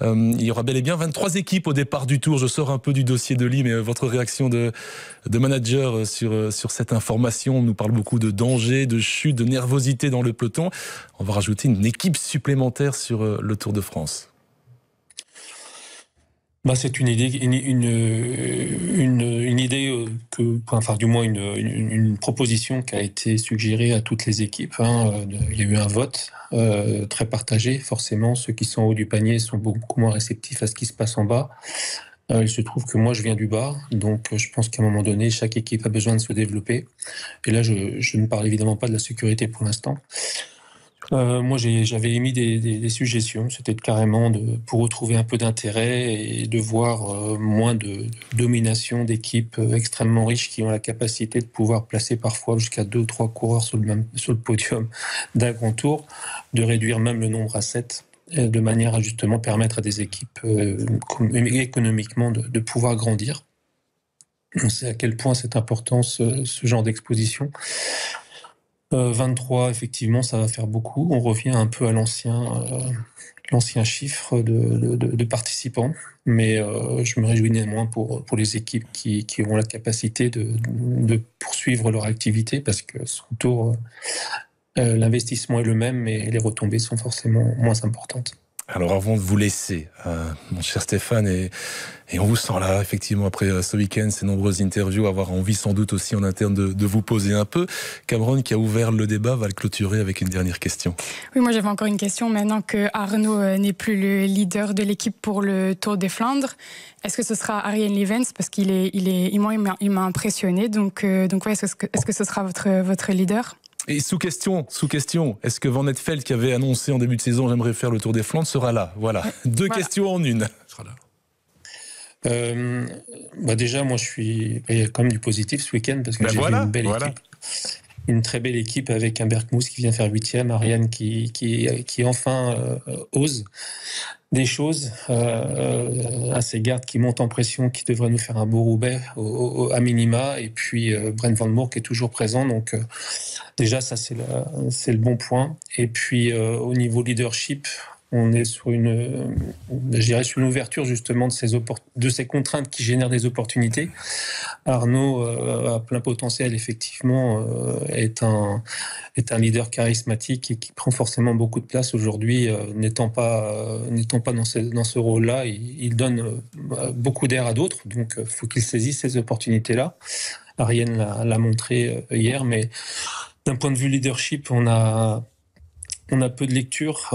Il y aura bel et bien 23 équipes au départ du Tour. Je sors un peu du dossier de Lee, mais votre réaction de manager sur cette information. On nous parle beaucoup de danger, de chute, de nervosité dans le peloton. On va rajouter une équipe supplémentaire sur le Tour de France. C'est une idée, du moins une proposition qui a été suggérée à toutes les équipes. Il y a eu un vote très partagé. Forcément, ceux qui sont en haut du panier sont beaucoup moins réceptifs à ce qui se passe en bas. Il se trouve que moi, je viens du bas, donc je pense qu'à un moment donné, chaque équipe a besoin de se développer. Et là, je ne parle évidemment pas de la sécurité pour l'instant. Moi, j'avais émis des suggestions. C'était carrément pour retrouver un peu d'intérêt et de voir moins de domination d'équipes extrêmement riches qui ont la capacité de pouvoir placer parfois jusqu'à 2 ou 3 coureurs sur le podium d'un grand tour, de réduire même le nombre à 7, de manière à justement permettre à des équipes économiquement de pouvoir grandir. On sait à quel point c'est important ce genre d'exposition. 23, effectivement, ça va faire beaucoup. On revient un peu à l'ancien chiffre de participants, mais je me réjouis néanmoins pour les équipes qui auront la capacité de poursuivre leur activité, parce que son tour, l'investissement est le même, mais les retombées sont forcément moins importantes. Alors avant de vous laisser, mon cher Stéphane, et on vous sent là, effectivement, après ce week-end, ces nombreuses interviews, avoir envie sans doute aussi en interne de vous poser un peu. Cameron, qui a ouvert le débat, va le clôturer avec une dernière question. Oui, moi j'avais encore une question. Maintenant que Arnaud n'est plus le leader de l'équipe pour le Tour des Flandres, est-ce que ce sera Arjen Levens? Parce qu'il m'a impressionné. Donc est-ce que ce sera votre leader? Et sous question, est-ce que Van Netfeld, qui avait annoncé en début de saison « J'aimerais faire le Tour des Flandres », sera là? Voilà, deux questions en une. Sera là. Déjà, moi, il y a quand même du positif ce week-end, parce que j'ai vu une belle équipe. Une très belle équipe avec un Berkmoes qui vient faire 8e, Ariane qui enfin ose des choses, à ses gardes qui montent en pression, qui devrait nous faire un beau Roubaix à minima, et puis Brent Van Moer qui est toujours présent, donc déjà ça c'est le bon point. Et puis au niveau leadership, on est sur une ouverture justement de ces contraintes qui génèrent des opportunités. Arnaud a plein potentiel, effectivement, est un leader charismatique et qui prend forcément beaucoup de place aujourd'hui, n'étant pas dans ce rôle-là. Il donne beaucoup d'air à d'autres, donc il faut qu'il saisisse ces opportunités-là. Ariane l'a montré hier, mais d'un point de vue leadership, on a peu de lecture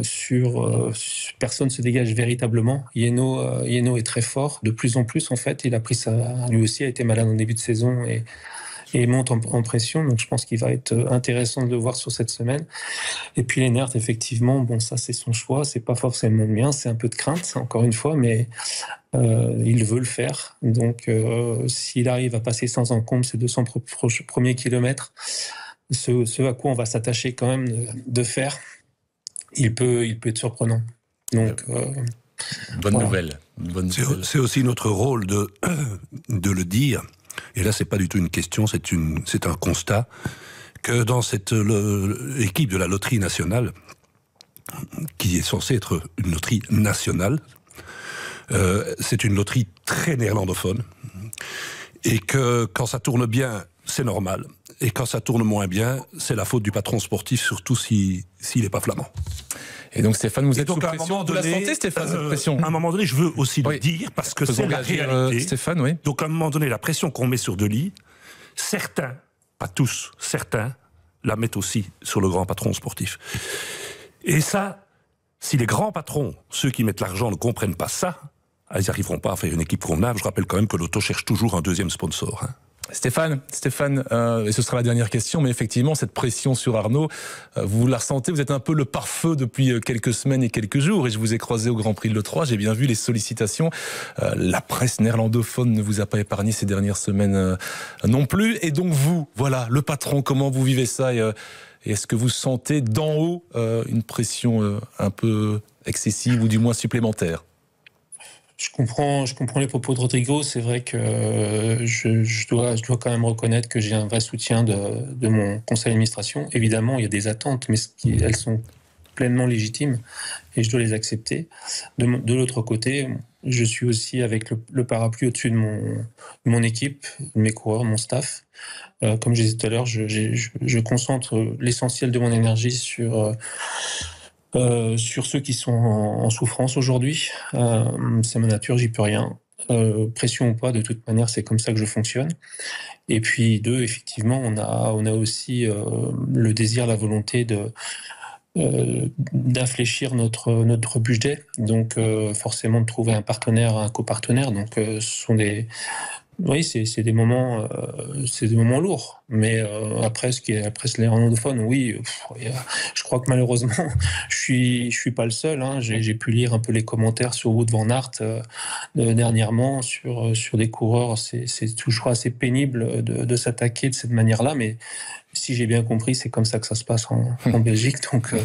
sur personne se dégage véritablement. Yeno est très fort, de plus en plus en fait. Il a pris lui aussi a été malade en début de saison et monte en pression. Donc je pense qu'il va être intéressant de le voir sur cette semaine. Et puis Lennart, effectivement, ça c'est son choix, c'est pas forcément le mien, c'est un peu de crainte encore une fois, mais il veut le faire. Donc s'il arrive à passer sans encombre ces 200 premiers kilomètres, ce à quoi on va s'attacher quand même de faire, il peut être surprenant. Donc, bonne nouvelle. C'est aussi notre rôle de le dire. Et là, c'est pas du tout une question, c'est un constat que dans cette équipe de la loterie nationale, qui est censée être une loterie nationale, c'est une loterie très néerlandophone, et que quand ça tourne bien, c'est normal, et quand ça tourne moins bien, c'est la faute du patron sportif, surtout s'il n'est pas flamand. Et donc Stéphane, vous êtes donc, sous pression de la santé, Stéphane, cette pression. À un moment donné, je veux aussi le dire, parce que c'est la réalité. Stéphane, oui. Donc à un moment donné, la pression qu'on met sur Delis, certains, pas tous, certains, la mettent aussi sur le grand patron sportif. Et ça, si les grands patrons, ceux qui mettent l'argent, ne comprennent pas ça, ils n'arriveront pas à faire une équipe convenable. Je rappelle quand même que l'auto cherche toujours un deuxième sponsor. Stéphane, et ce sera la dernière question, mais effectivement, cette pression sur Arnaud, vous la ressentez, vous êtes un peu le pare-feu depuis quelques semaines et quelques jours, et je vous ai croisé au Grand Prix de l'E3, j'ai bien vu les sollicitations. La presse néerlandophone ne vous a pas épargné ces dernières semaines non plus, et donc vous, voilà, le patron, comment vous vivez ça, et est-ce que vous sentez d'en haut une pression un peu excessive ou du moins supplémentaire ? Je comprends les propos de Rodrigo. C'est vrai que je dois quand même reconnaître que j'ai un vrai soutien de mon conseil d'administration. Évidemment, il y a des attentes, mais elles sont pleinement légitimes et je dois les accepter. De l'autre côté, je suis aussi avec le parapluie au-dessus de mon équipe, de mes coureurs, mon staff. Comme je disais tout à l'heure, je concentre l'essentiel de mon énergie sur ceux qui sont en souffrance aujourd'hui. C'est ma nature, j'y peux rien. Pression ou pas, de toute manière, c'est comme ça que je fonctionne. Et puis, effectivement, on a aussi le désir, la volonté d'infléchir notre budget. Donc, forcément, de trouver un partenaire, un copartenaire. Donc, ce sont oui, c'est des moments lourds. Mais après ce néerlandophone, oui, je crois que malheureusement, je suis pas le seul. Hein. J'ai pu lire un peu les commentaires sur Wout van Aert dernièrement sur des coureurs. C'est toujours assez pénible de s'attaquer de cette manière-là, mais si j'ai bien compris, c'est comme ça que ça se passe en Belgique. Donc,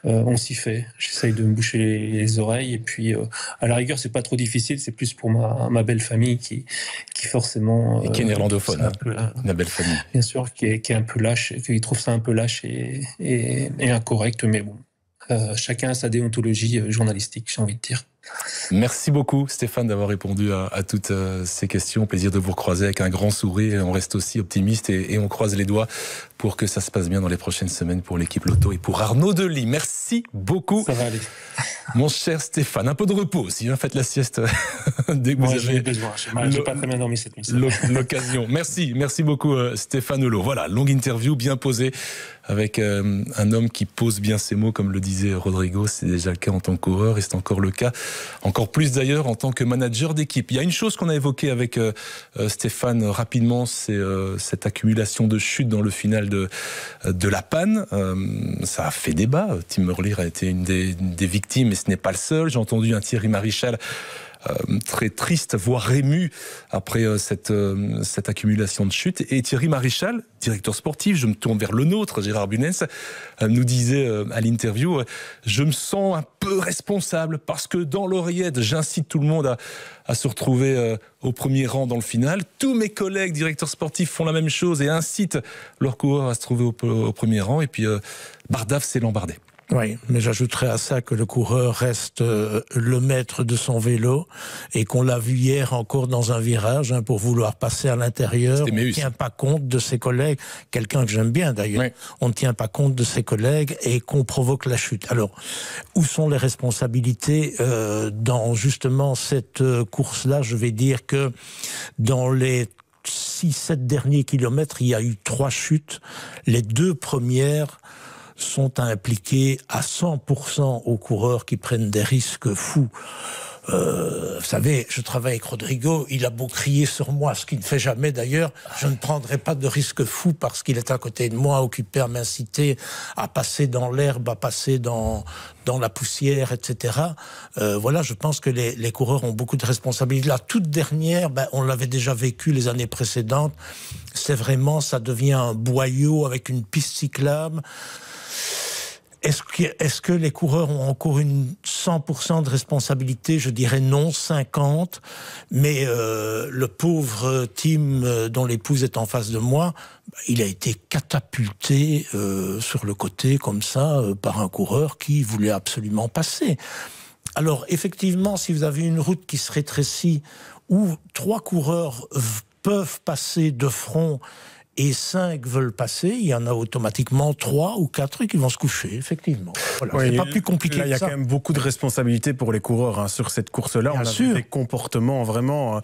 on s'y fait. J'essaye de me boucher les oreilles. Et puis, à la rigueur, c'est pas trop difficile. C'est plus pour ma belle famille qui forcément... et qui est néerlandophone, la belle famille. Bien sûr, qui est un peu lâche, qui trouve ça un peu lâche et incorrect. Mais bon, chacun a sa déontologie journalistique, j'ai envie de dire. Merci beaucoup Stéphane d'avoir répondu à toutes ces questions. Plaisir de vous recroiser avec un grand sourire. On reste aussi optimiste et on croise les doigts pour que ça se passe bien dans les prochaines semaines pour l'équipe Loto et pour Arnaud Delis. Merci beaucoup. Ça va aller. Mon cher Stéphane, un peu de repos aussi, hein. Faites la sieste dès que vous avez besoin. J'ai pas très bien dormi cette nuit. L'occasion. Merci beaucoup Stéphane Hulot. Voilà, longue interview bien posée avec un homme qui pose bien ses mots, comme le disait Rodrigo. C'est déjà le cas en tant que coureur et c'est encore le cas, encore plus d'ailleurs en tant que manager d'équipe. Il y a une chose qu'on a évoquée avec Stéphane rapidement, c'est cette accumulation de chutes dans le final de la panne. Ça a fait débat. Tim Merlier a été une des victimes, mais ce n'est pas le seul. J'ai entendu un Thierry Marichal très triste, voire ému après cette accumulation de chutes. Et Thierry Marichal, directeur sportif, je me tourne vers le nôtre, Gérard Bunès, nous disait à l'interview « Je me sens un peu responsable parce que dans l'oreillette, j'incite tout le monde à se retrouver au premier rang dans le final. Tous mes collègues directeurs sportifs font la même chose et incitent leurs coureurs à se trouver au premier rang. Et puis Bardaf s'est lambardé. » Oui, mais j'ajouterais à ça que le coureur reste le maître de son vélo et qu'on l'a vu hier encore dans un virage pour vouloir passer à l'intérieur. On ne tient pas compte de ses collègues, quelqu'un que j'aime bien d'ailleurs. Oui. On ne tient pas compte de ses collègues et qu'on provoque la chute. Alors, où sont les responsabilités dans justement cette course-là? Je vais dire que dans les 6-7 derniers kilomètres, il y a eu 3 chutes. Les 2 premières sont impliqués à 100% aux coureurs qui prennent des risques fous. Vous savez, je travaille avec Rodrigo, il a beau crier sur moi, ce qu'il ne fait jamais d'ailleurs, je ne prendrai pas de risque fou parce qu'il est à côté de moi, occupé à m'inciter à passer dans l'herbe, à passer dans la poussière, etc. Voilà, je pense que les coureurs ont beaucoup de responsabilités. La toute dernière, on l'avait déjà vécu les années précédentes, c'est vraiment, ça devient un boyau avec une piste cyclable. Est-ce que les coureurs ont encore une 100% de responsabilité? Je dirais non, 50%. Mais le pauvre Tim, dont l'épouse est en face de moi, il a été catapulté sur le côté comme ça par un coureur qui voulait absolument passer. Alors effectivement, si vous avez une route qui se rétrécit où 3 coureurs peuvent passer de front et 5 veulent passer, il y en a automatiquement 3 ou 4 qui vont se coucher, effectivement. Voilà, oui, c'est pas plus compliqué là, que ça. Il y a quand même beaucoup de responsabilités pour les coureurs sur cette course-là. On a vu des comportements vraiment...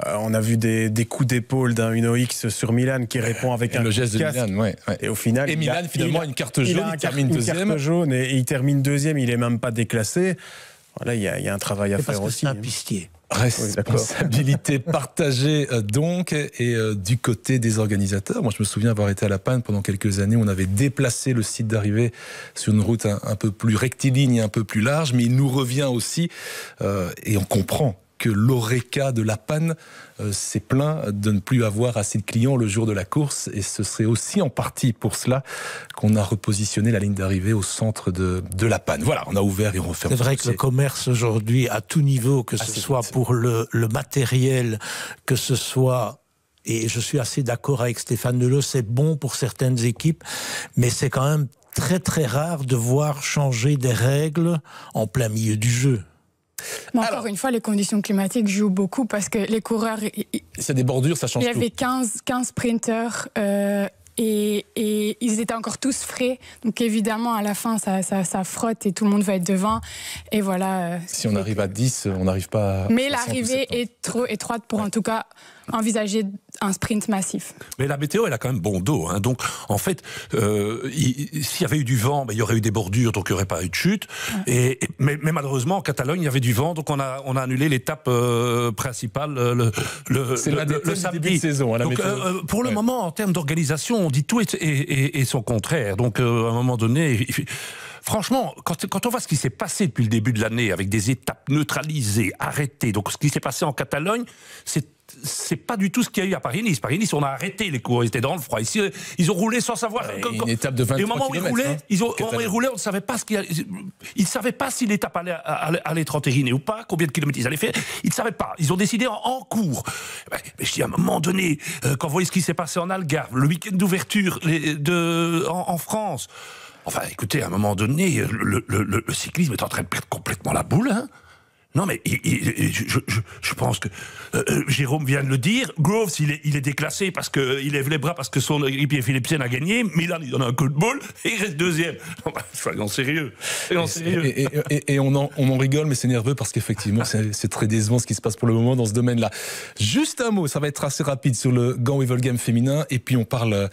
on a vu des coups d'épaule d'un Uno X sur Milan qui répond avec un le geste de Milan, ouais. Et au final... Et Milan, finalement, une carte jaune, il termine deuxième. Une carte jaune et il termine deuxième, il n'est même pas déclassé. Voilà, il y a un travail à faire aussi. C'est un pistier. Responsabilité partagée donc, et du côté des organisateurs. Moi, je me souviens avoir été à La Panne pendant quelques années. On avait déplacé le site d'arrivée sur une route un peu plus rectiligne, un peu plus large, mais il nous revient aussi, et on comprend que l'Oreca de La Panne s'est plaint de ne plus avoir assez de clients le jour de la course, et ce serait aussi en partie pour cela qu'on a repositionné la ligne d'arrivée au centre de La Panne. Voilà, on a ouvert et on referme. C'est vrai que le commerce aujourd'hui, à tout niveau, que ce soit pour le matériel, que ce soit... Et je suis assez d'accord avec Stéphane Deleux, c'est bon pour certaines équipes, mais c'est quand même très très rare de voir changer des règles en plein milieu du jeu. Mais encore une fois, les conditions climatiques jouent beaucoup parce que les coureurs... C'est des bordures, ça change tout. Il y avait 15 sprinteurs et ils étaient encore tous frais. Donc évidemment, à la fin, ça frotte et tout le monde va être devant. Et voilà. Si on arrive à 10, on n'arrive pas à... Mais l'arrivée est trop étroite pour en tout cas envisager un sprint massif. Mais la météo, elle a quand même bon dos. Hein. Donc, en fait, s'il y avait eu du vent, il y aurait eu des bordures, donc il n'y aurait pas eu de chute. Ouais. Mais malheureusement, en Catalogne, il y avait du vent, donc on a annulé l'étape principale le samedi. Début de saison. Hein, donc, pour le moment, en termes d'organisation, on dit tout et son contraire. Donc, à un moment donné... Franchement, quand on voit ce qui s'est passé depuis le début de l'année, avec des étapes neutralisées, arrêtées, donc ce qui s'est passé en Catalogne, c'est pas du tout ce qu'il y a eu à Paris-Nice. Paris-Nice, on a arrêté les coureurs, ils étaient dans le froid. Ici, ils ont roulé sans savoir... Une étape de 23 km. Et au moment où ils roulaient, ils roulaient, on ne savait pas ce qu'il y a... Ils ne savaient pas si l'étape allait être entérinée ou pas, combien de kilomètres ils allaient faire. Ils ne savaient pas. Ils ont décidé en cours. Mais je dis, à un moment donné, quand vous voyez ce qui s'est passé en Algarve, le week-end d'ouverture en France... Enfin, écoutez, à un moment donné, le cyclisme est en train de perdre complètement la boule. Hein. Non, mais je pense que Jérôme vient de le dire. Groves, il est déclassé parce qu'il lève les bras parce que son équipier Philipsen a gagné. Milan, il donne un coup de boule et il reste deuxième. Soyons sérieux. Et on en rigole, mais c'est nerveux parce qu'effectivement, c'est très décevant ce qui se passe pour le moment dans ce domaine-là. Juste un mot, ça va être assez rapide sur le Gand-Wevelgem féminin. Et puis on parle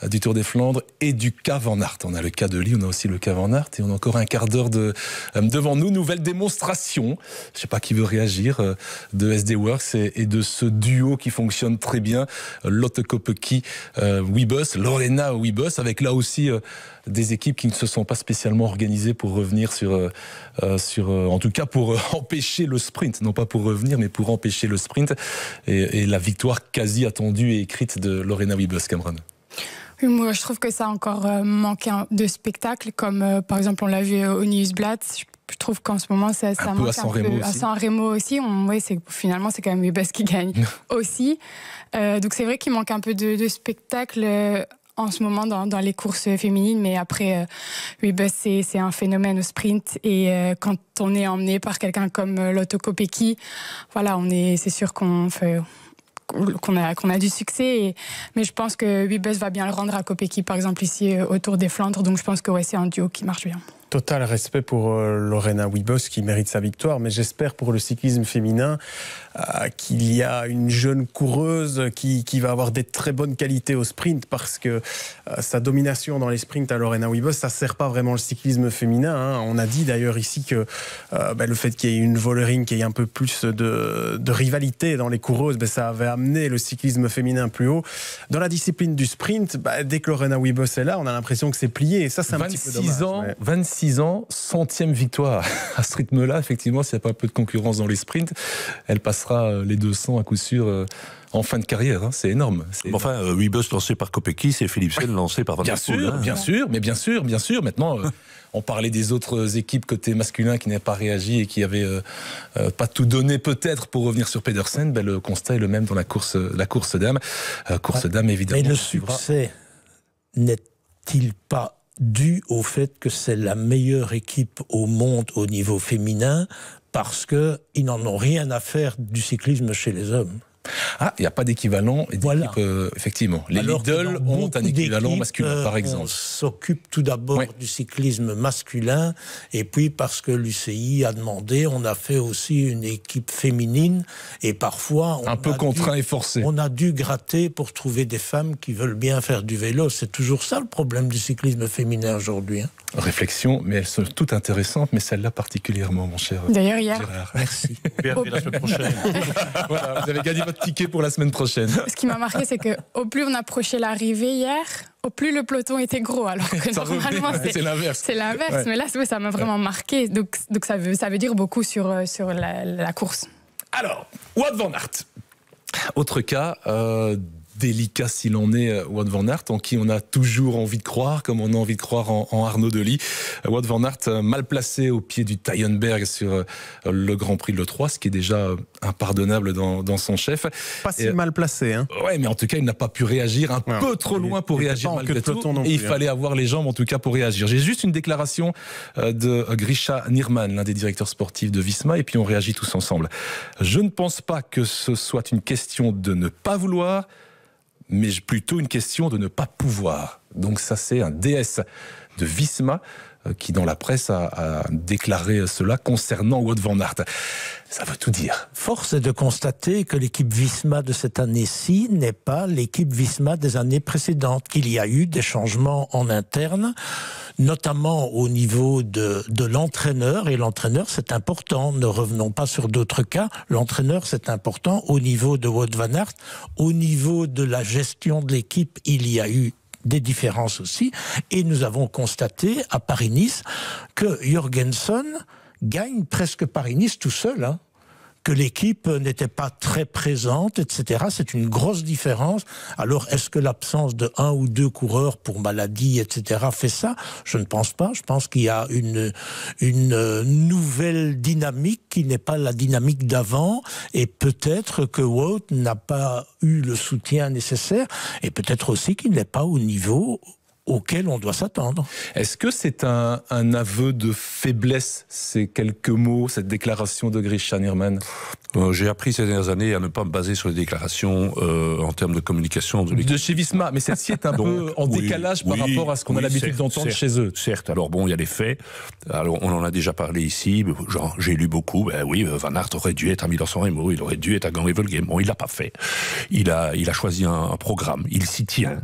du Tour des Flandres et du Cave Van Aert. On a le cas de Lee, on a aussi le Cave Van Aert. Et on a encore un quart d'heure devant nous. Nouvelle démonstration. Je ne sais pas qui veut réagir, de SD Works et de ce duo qui fonctionne très bien, Lotte Kopecky, Webus, Lorena Webus, avec là aussi des équipes qui ne se sont pas spécialement organisées pour revenir sur en tout cas pour empêcher le sprint, non pas pour revenir, mais pour empêcher le sprint, et la victoire quasi attendue et écrite de Lorena Webus, Cameron. Oui, moi, je trouve que ça a encore manqué de spectacle, comme par exemple on l'a vu au Nieuwsblad. Je trouve qu'en ce moment, ça manque un peu. À San Remo aussi. Finalement, c'est quand même Webus qui gagne aussi. Donc c'est vrai qu'il manque un peu de spectacle en ce moment dans les courses féminines. Mais après, Webus, c'est un phénomène au sprint. Et quand on est emmené par quelqu'un comme Lotte Kopecky, voilà, c'est sûr qu'on a du succès, mais je pense que Webus va bien le rendre à Kopecky, par exemple ici autour des Flandres, donc je pense que c'est un duo qui marche bien. Total respect pour Lorena Webus qui mérite sa victoire, mais j'espère pour le cyclisme féminin qu'il y a une jeune coureuse qui va avoir des très bonnes qualités au sprint, parce que sa domination dans les sprints à Lorena Webus, ça ne sert pas vraiment le cyclisme féminin. Hein. On a dit d'ailleurs ici que le fait qu'il y ait une Vollering, qu'il y ait un peu plus de rivalité dans les coureuses, ça avait amené le cyclisme féminin plus haut. Dans la discipline du sprint, dès que Lorena Webus est là, on a l'impression que c'est plié, et ça c'est un petit peu dommage. 26 26 ans, 100e victoire. À ce rythme-là, effectivement, s'il n'y a pas un peu de concurrence dans les sprints, elle passera les 200 à coup sûr en fin de carrière. Hein. C'est énorme. Enfin, Wiebes lancé par Kopecky, c'est Philipsen lancé par Van der Poel. Bien sûr. Maintenant, on parlait des autres équipes côté masculin qui n'avaient pas réagi et qui n'avaient pas tout donné peut-être pour revenir sur Pedersen. Ben, le constat est le même dans la course dame. Dame, évidemment. Mais le succès n'est-il pas dû au fait que c'est la meilleure équipe au monde au niveau féminin parce qu'ils n'en ont rien à faire du cyclisme chez les hommes? Ah, il n'y a pas d'équivalent d'équipe, voilà. Effectivement. Les Lidl ont un équivalent masculin, par exemple. On s'occupe tout d'abord du cyclisme masculin, et puis parce que l'UCI a demandé, on a fait aussi une équipe féminine, et parfois... un peu contraint et forcé. On a dû gratter pour trouver des femmes qui veulent bien faire du vélo. C'est toujours ça le problème du cyclisme féminin aujourd'hui. Hein. Réflexion, mais elles sont toutes intéressantes, mais celle-là particulièrement, mon cher D'ailleurs, hier... Gérard. Merci. La semaine prochaine. Voilà, vous avez gagné votre ticket pour la semaine prochaine. Ce qui m'a marqué, c'est qu'au plus on approchait l'arrivée hier, au plus le peloton était gros. Alors que normalement, c'est l'inverse. C'est l'inverse, ouais. Mais là, ça m'a vraiment marqué. Donc ça veut dire beaucoup sur la course. Alors, Wout van Aert. Autre cas... délicat s'il en est, Wout van Aert, en qui on a toujours envie de croire, comme on a envie de croire en Arnaud Delis. Wout van Aert, mal placé au pied du Taillenberg sur le Grand Prix de l'E3, ce qui est déjà impardonnable dans son chef. Pas si mal placé. Hein. Ouais, mais en tout cas, il n'a pas pu réagir peu trop loin pour réagir malgré tout. Et il fallait avoir les jambes, en tout cas, pour réagir. J'ai juste une déclaration de Grisha Nierman, l'un des directeurs sportifs de Visma, et puis on réagit tous ensemble. Je ne pense pas que ce soit une question de ne pas vouloir, mais plutôt une question de ne pas pouvoir. Donc ça, c'est un DS de Visma qui, dans la presse, a déclaré cela concernant Wout van Aert. Ça veut tout dire. Force est de constater que l'équipe Visma de cette année-ci n'est pas l'équipe Visma des années précédentes, qu'il y a eu des changements en interne, notamment au niveau de l'entraîneur, et l'entraîneur c'est important, ne revenons pas sur d'autres cas, l'entraîneur c'est important au niveau de Wout van Aert, au niveau de la gestion de l'équipe, il y a eu des différences aussi, et nous avons constaté à Paris-Nice que Jorgensen gagne presque Paris-Nice tout seul, hein, que l'équipe n'était pas très présente, etc. C'est une grosse différence. Alors, est-ce que l'absence de 1 ou 2 coureurs pour maladie, etc. fait ça? Je ne pense pas. Je pense qu'il y a une nouvelle dynamique qui n'est pas la dynamique d'avant, et peut-être que Wout n'a pas eu le soutien nécessaire, et peut-être aussi qu'il n'est pas au niveau auquel on doit s'attendre. Est-ce que c'est un aveu de faiblesse, ces quelques mots, cette déclaration de Grisha Nierman? J'ai appris ces dernières années à ne pas me baser sur les déclarations en termes de communication de chez Visma, mais celle-ci est un peu en décalage par rapport à ce qu'on a l'habitude d'entendre chez eux. Certes, alors bon, il y a les faits. Alors on en a déjà parlé ici, genre j'ai lu beaucoup, Van Aert aurait dû être à Milan-San Remo, il aurait dû être à Gand-Wevelgem. Bon, il l'a pas fait. Il a choisi un programme, il s'y tient,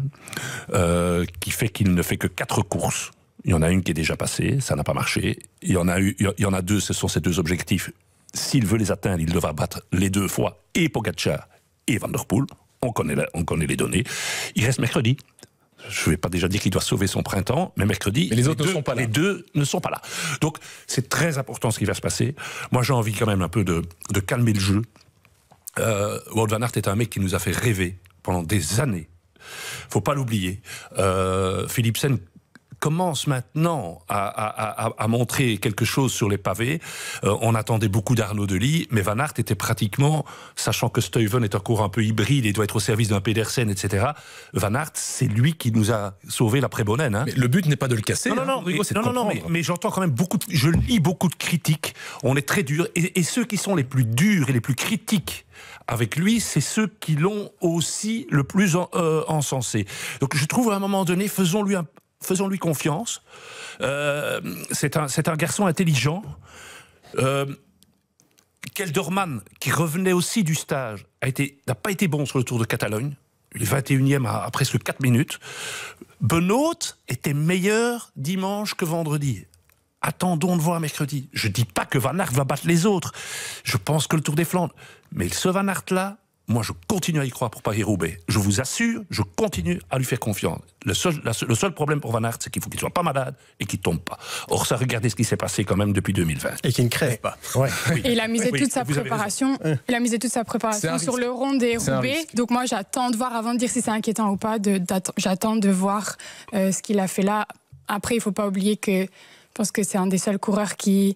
qui fait qu'il ne fait que 4 courses. Il y en a une qui est déjà passée, ça n'a pas marché. Il y en a 2, ce sont ces 2 objectifs. S'il veut les atteindre, il devra battre les 2 fois et Pogacar et Van der Poel. On connaît les données. Il reste mercredi. Je ne vais pas déjà dire qu'il doit sauver son printemps, mais mercredi, mais les autres ne sont pas là. Les 2 ne sont pas là. Donc, c'est très important ce qui va se passer. Moi, j'ai envie quand même un peu de calmer le jeu. Wout van Aert est un mec qui nous a fait rêver pendant des années. Faut pas l'oublier. Philipsen commence maintenant à montrer quelque chose sur les pavés. On attendait beaucoup d'Arnaud Delis, mais Van Aert était pratiquement, sachant que Stuyven est encore un peu hybride et doit être au service d'un Pedersen, etc. Van Aert, c'est lui qui nous a sauvé l'après-Bonnen. Hein. Mais le but n'est pas de le casser. Mais j'entends quand même je lis beaucoup de critiques. On est très dur. Et ceux qui sont les plus durs et les plus critiques avec lui, c'est ceux qui l'ont aussi le plus encensé. Donc je trouve à un moment donné, faisons-lui confiance. C'est un garçon intelligent. Kelderman, qui revenait aussi du stage, n'a pas été bon sur le Tour de Catalogne. Il est 21e à presque 4 minutes. Benoît était meilleur dimanche que vendredi. Attendons de voir mercredi. Je ne dis pas que Van Aert va battre les autres. Je pense que le Tour des Flandres. Mais ce Van Aert-là, moi, je continue à y croire pour Paris-Roubaix. Je vous assure, je continue à lui faire confiance. Le seul problème pour Van Aert, c'est qu'il faut qu'il ne soit pas malade et qu'il ne tombe pas. Or, ça, regardez ce qui s'est passé quand même depuis 2020. Et qu'il ne crève pas. Ouais. Oui. Et il a misé toute sa préparation. Il a misé toute sa préparation sur le rond des Roubaix. Donc moi, j'attends de voir, avant de dire si c'est inquiétant ou pas, j'attends de voir ce qu'il a fait là. Après, il ne faut pas oublier que je pense que c'est un des seuls coureurs qui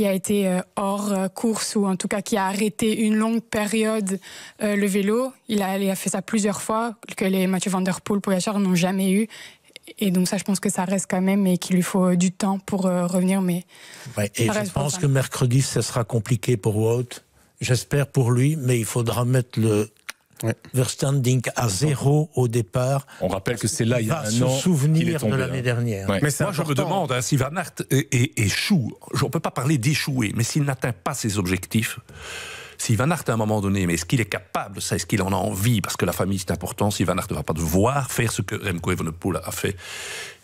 a été hors course, ou en tout cas qui a arrêté une longue période le vélo. Il a fait ça plusieurs fois, que les Mathieu Van Der Poel, Pogačar n'ont jamais eu. Et donc ça, je pense que ça reste quand même, et qu'il lui faut du temps pour revenir. Mais ouais, et je pense que mercredi, ça sera compliqué pour Wout. J'espère pour lui, mais il faudra mettre le Verstanding à 0 au départ. On rappelle que c'est là, il y a un an, souvenir est tombé, de l'année dernière. Ouais. Mais moi, je me demande si Van Aert échoue. On ne peut pas parler d'échouer, mais s'il n'atteint pas ses objectifs, si Van Aert à un moment donné, mais est-ce qu'il est capable de ça, est-ce qu'il en a envie, parce que la famille c'est important, si Van Aert ne va pas devoir faire ce que Remco Evenepoel a fait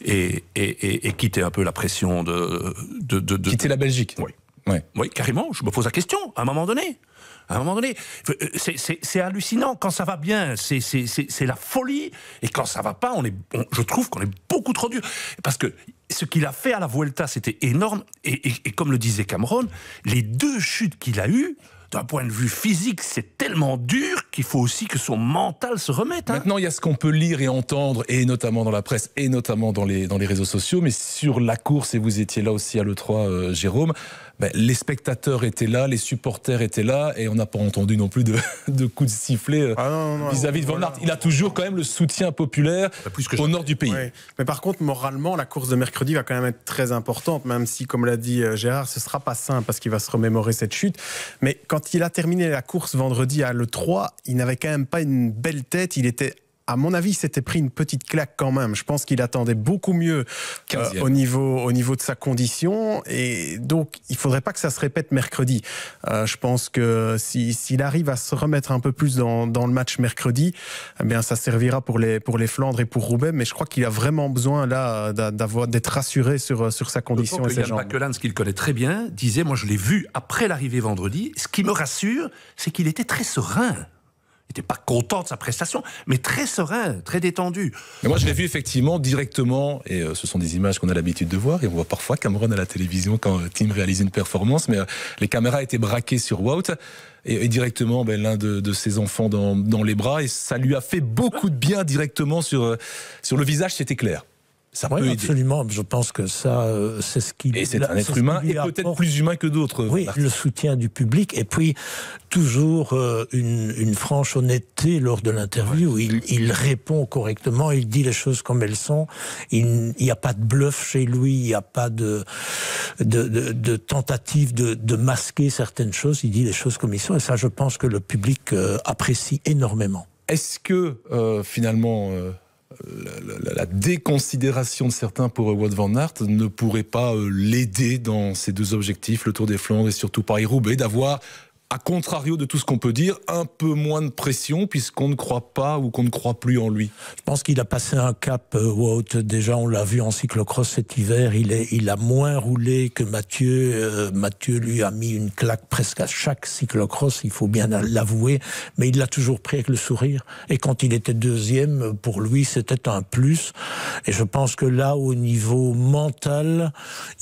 et quitter un peu la pression de quitter la Belgique. Oui. Ouais. Oui, carrément, je me pose la question, à un moment donné. À un moment donné, c'est hallucinant. Quand ça va bien, c'est la folie. Et quand ça va pas, je trouve qu'on est beaucoup trop dur. Parce que ce qu'il a fait à la Vuelta, c'était énorme. Et comme le disait Cameron, les 2 chutes qu'il a eues, d'un point de vue physique, c'est tellement dur qu'il faut aussi que son mental se remette. Maintenant, il y a ce qu'on peut lire et entendre, et notamment dans la presse, et notamment dans les réseaux sociaux, mais sur la course, et vous étiez là aussi à l'E3, Jérôme, les spectateurs étaient là, les supporters étaient là, et on n'a pas entendu non plus de coups de sifflet vis-à-vis de Van Aert. Il a toujours quand même le soutien populaire au nord du pays. Ouais. Mais par contre, moralement, la course de mercredi va quand même être très importante, même si, comme l'a dit Gérard, ce ne sera pas simple parce qu'il va se remémorer cette chute. Mais quand il a terminé la course vendredi à l'E3, il n'avait quand même pas une belle tête. Il était, à mon avis, il s'était pris une petite claque quand même. Je pense qu'il attendait beaucoup mieux au niveau de sa condition. Et donc, il ne faudrait pas que ça se répète mercredi. Je pense que s'il arrive à se remettre un peu plus dans le match mercredi, eh bien, ça servira pour les Flandres et pour Roubaix. Mais je crois qu'il a vraiment besoin là d'être rassuré sur sa condition et ses jambes. Yann Bakelans, qu'il connaît très bien, disait, moi je l'ai vu après l'arrivée vendredi, ce qui me rassure, c'est qu'il était très serein. Il n'était pas content de sa prestation, mais très serein, très détendu. Et moi, je l'ai vu effectivement directement, et ce sont des images qu'on a l'habitude de voir, et on voit parfois Cameron à la télévision quand Tim réalise une performance, mais les caméras étaient braquées sur Wout, et directement l'un de ses enfants dans les bras, et ça lui a fait beaucoup de bien directement sur le visage, c'était clair. Ça peut aider. Absolument. Je pense que ça, c'est ce qui. Et c'est un être humain, et peut-être plus humain que d'autres. Oui, le soutien du public, et puis toujours une franche honnêteté lors de l'interview. Où il répond correctement, il dit les choses comme elles sont. Il n'y a pas de bluff chez lui, il n'y a pas de tentative de masquer certaines choses. Il dit les choses comme elles sont, et ça, je pense que le public apprécie énormément. Est-ce que finalement la déconsidération de certains pour Wout van Aert ne pourrait pas l'aider dans ses 2 objectifs, le Tour des Flandres et surtout Paris-Roubaix, d'avoir, à contrario de tout ce qu'on peut dire, un peu moins de pression puisqu'on ne croit pas ou qu'on ne croit plus en lui? Je pense qu'il a passé un cap, Wout. Déjà, on l'a vu en cyclocross cet hiver. Il a moins roulé que Mathieu. Mathieu lui a mis une claque presque à chaque cyclocross, il faut bien l'avouer. Mais il l'a toujours pris avec le sourire. Et quand il était 2e, pour lui, c'était un plus. Et je pense que là, au niveau mental,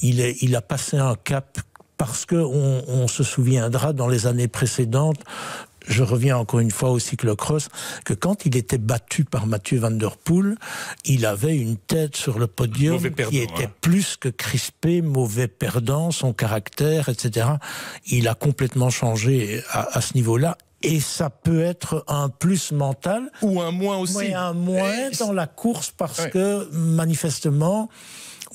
il a passé un cap. Parce qu'on se souviendra, dans les années précédentes, je reviens encore une fois au cyclocross, que quand il était battu par Mathieu Van Der Poel, il avait une tête sur le podium qui était plus que crispée, mauvais perdant, son caractère, etc. Il a complètement changé à ce niveau-là. Et ça peut être un plus mental. Ou un moins aussi. Oui, un moins dans la course, parce que, manifestement,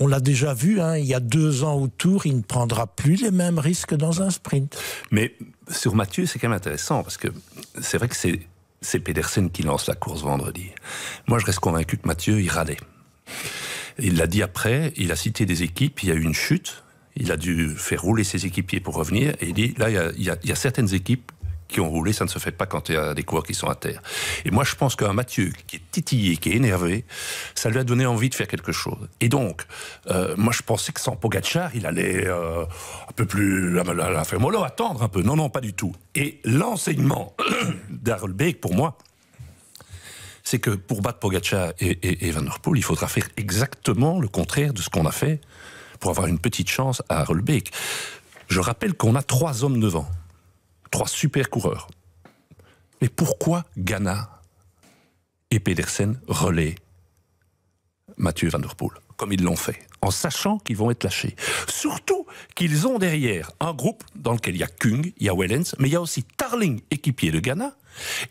on l'a déjà vu, il y a 2 ans au Tour, il ne prendra plus les mêmes risques dans un sprint. Mais sur Mathieu, c'est quand même intéressant, parce que c'est vrai que c'est Pedersen qui lance la course vendredi. Moi, je reste convaincu que Mathieu, il râlait. Il l'a dit après, il a cité des équipes, il y a eu une chute, il a dû faire rouler ses équipiers pour revenir, et il dit, là, il y a certaines équipes qui ont roulé, ça ne se fait pas quand il y a des coureurs qui sont à terre. Et moi, je pense qu'un Mathieu qui est titillé, qui est énervé, ça lui a donné envie de faire quelque chose. Et donc, moi, je pensais que sans Pogačar, il allait un peu plus la faire mollo, attendre un peu. Non, non, pas du tout. Et l'enseignement d'Harelbeke, pour moi, c'est que pour battre Pogačar et Van der Poel, il faudra faire exactement le contraire de ce qu'on a fait pour avoir une petite chance à Harelbeke. Je rappelle qu'on a 3 hommes devant. 3 super coureurs. Mais pourquoi Ganna et Pedersen relaient Mathieu Van der Poel, comme ils l'ont fait, en sachant qu'ils vont être lâchés? Surtout qu'ils ont derrière un groupe dans lequel il y a Kung, il y a Wellens, mais il y a aussi Tarling, équipier de Ganna,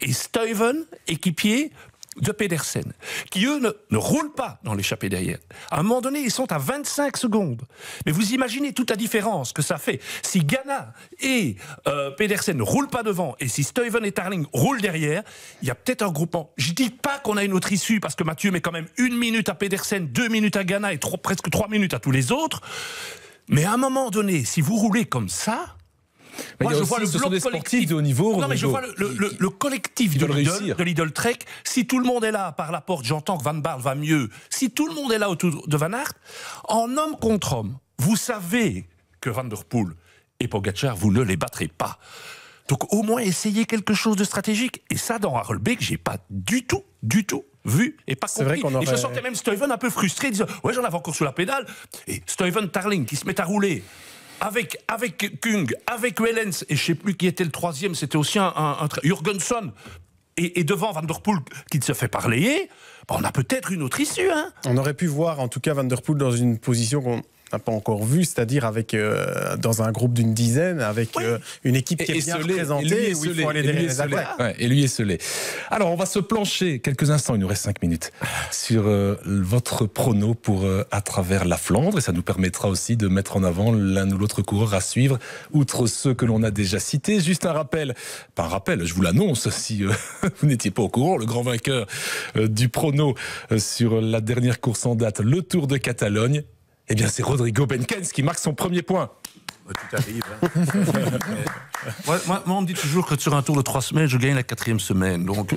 et Stuyven, équipier de Pedersen, qui eux ne roulent pas dans l'échappée derrière. À un moment donné, ils sont à 25 secondes. Mais vous imaginez toute la différence que ça fait. Si Ganna et Pedersen ne roulent pas devant, et si Stuyven et Tarling roulent derrière, il y a peut-être un groupement. Je dis pas qu'on a une autre issue, parce que Mathieu met quand même 1 minute à Pedersen, 2 minutes à Ganna, et presque 3 minutes à tous les autres. Mais à un moment donné, si vous roulez comme ça, moi, je vois le bloc collectif de haut niveau. Non, mais je vois le collectif de Lidl Trek. Si tout le monde est là par la porte, j'entends que Van Baarle va mieux. Si tout le monde est là autour de Van Aert, en homme contre homme, vous savez que Van der Poel et Pogačar, vous ne les battrez pas. Donc au moins essayez quelque chose de stratégique. Et ça, dans Harelbeke, j'ai pas du tout vu et pas compris. Et je sentais même Stuyven un peu frustré, disant ouais, j'en avais encore sous la pédale. Et Stuyven, Tarling qui se met à rouler. Avec Kung, avec Wellens, et je ne sais plus qui était le 3e, c'était aussi un Jurgensen, et devant Van der Poel qui se fait parler, on a peut-être une autre issue. Hein. On aurait pu voir en tout cas Van der Poel dans une position qu'on n'a pas encore vue, c'est-à-dire avec dans un groupe d'une dizaine, avec une équipe qui est bien représentée, où il faut aller derrière les athlètes. Et lui est scellé. Alors, on va se plancher quelques instants, il nous reste 5 minutes, sur votre prono pour à travers la Flandre, et ça nous permettra aussi de mettre en avant l'un ou l'autre coureur à suivre, outre ceux que l'on a déjà cités. Juste un rappel, pas un rappel, je vous l'annonce, si vous n'étiez pas au courant, le grand vainqueur du prono sur la dernière course en date, le Tour de Catalogne, eh bien, c'est Rodrigo Benkens qui marque son premier point. Tout arrive. Moi, on me dit toujours que sur un tour de 3 semaines, je gagne la 4e semaine. Donc...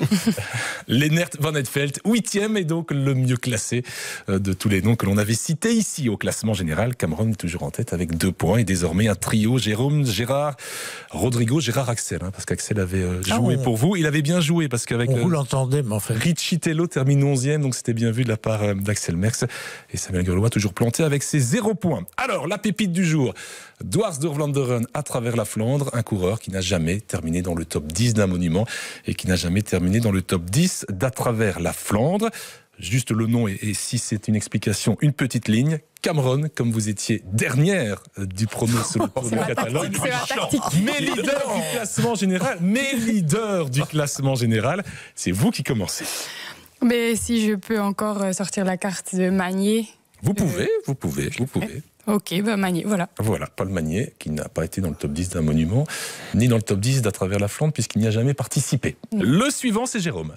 Lennert Van Eetvelt, 8e, et donc le mieux classé de tous les noms que l'on avait cités ici au classement général. Cameron est toujours en tête avec 2 points, et désormais un trio, Jérôme, Gérard, Rodrigo, Gérard, Axel, parce qu'Axel avait joué pour vous. Il avait bien joué, parce qu'avec vous l'entendez, mais en fait. Richitello termine 11e, donc c'était bien vu de la part d'Axel Merckx, et Samuel Guerlois toujours planté avec ses 0 points. Alors, la pépite du jour, Dwars door Vlaanderen à travers la Flandre, un coureur qui n'a jamais terminé dans le top 10 d'un monument et qui n'a jamais terminé dans le top 10 d'à travers la Flandre. Juste le nom, et si c'est une explication, une petite ligne. Cameron, comme vous étiez dernière du prono sur le Tour de Catalogne, mais leader du classement général, c'est vous qui commencez. Mais si je peux encore sortir la carte de Magnier. Vous pouvez. Ok, Magnier, voilà. Voilà, Paul Magnier, qui n'a pas été dans le top 10 d'un monument, ni dans le top 10 d'à travers la Flandre, puisqu'il n'y a jamais participé. Le suivant, c'est Jérôme.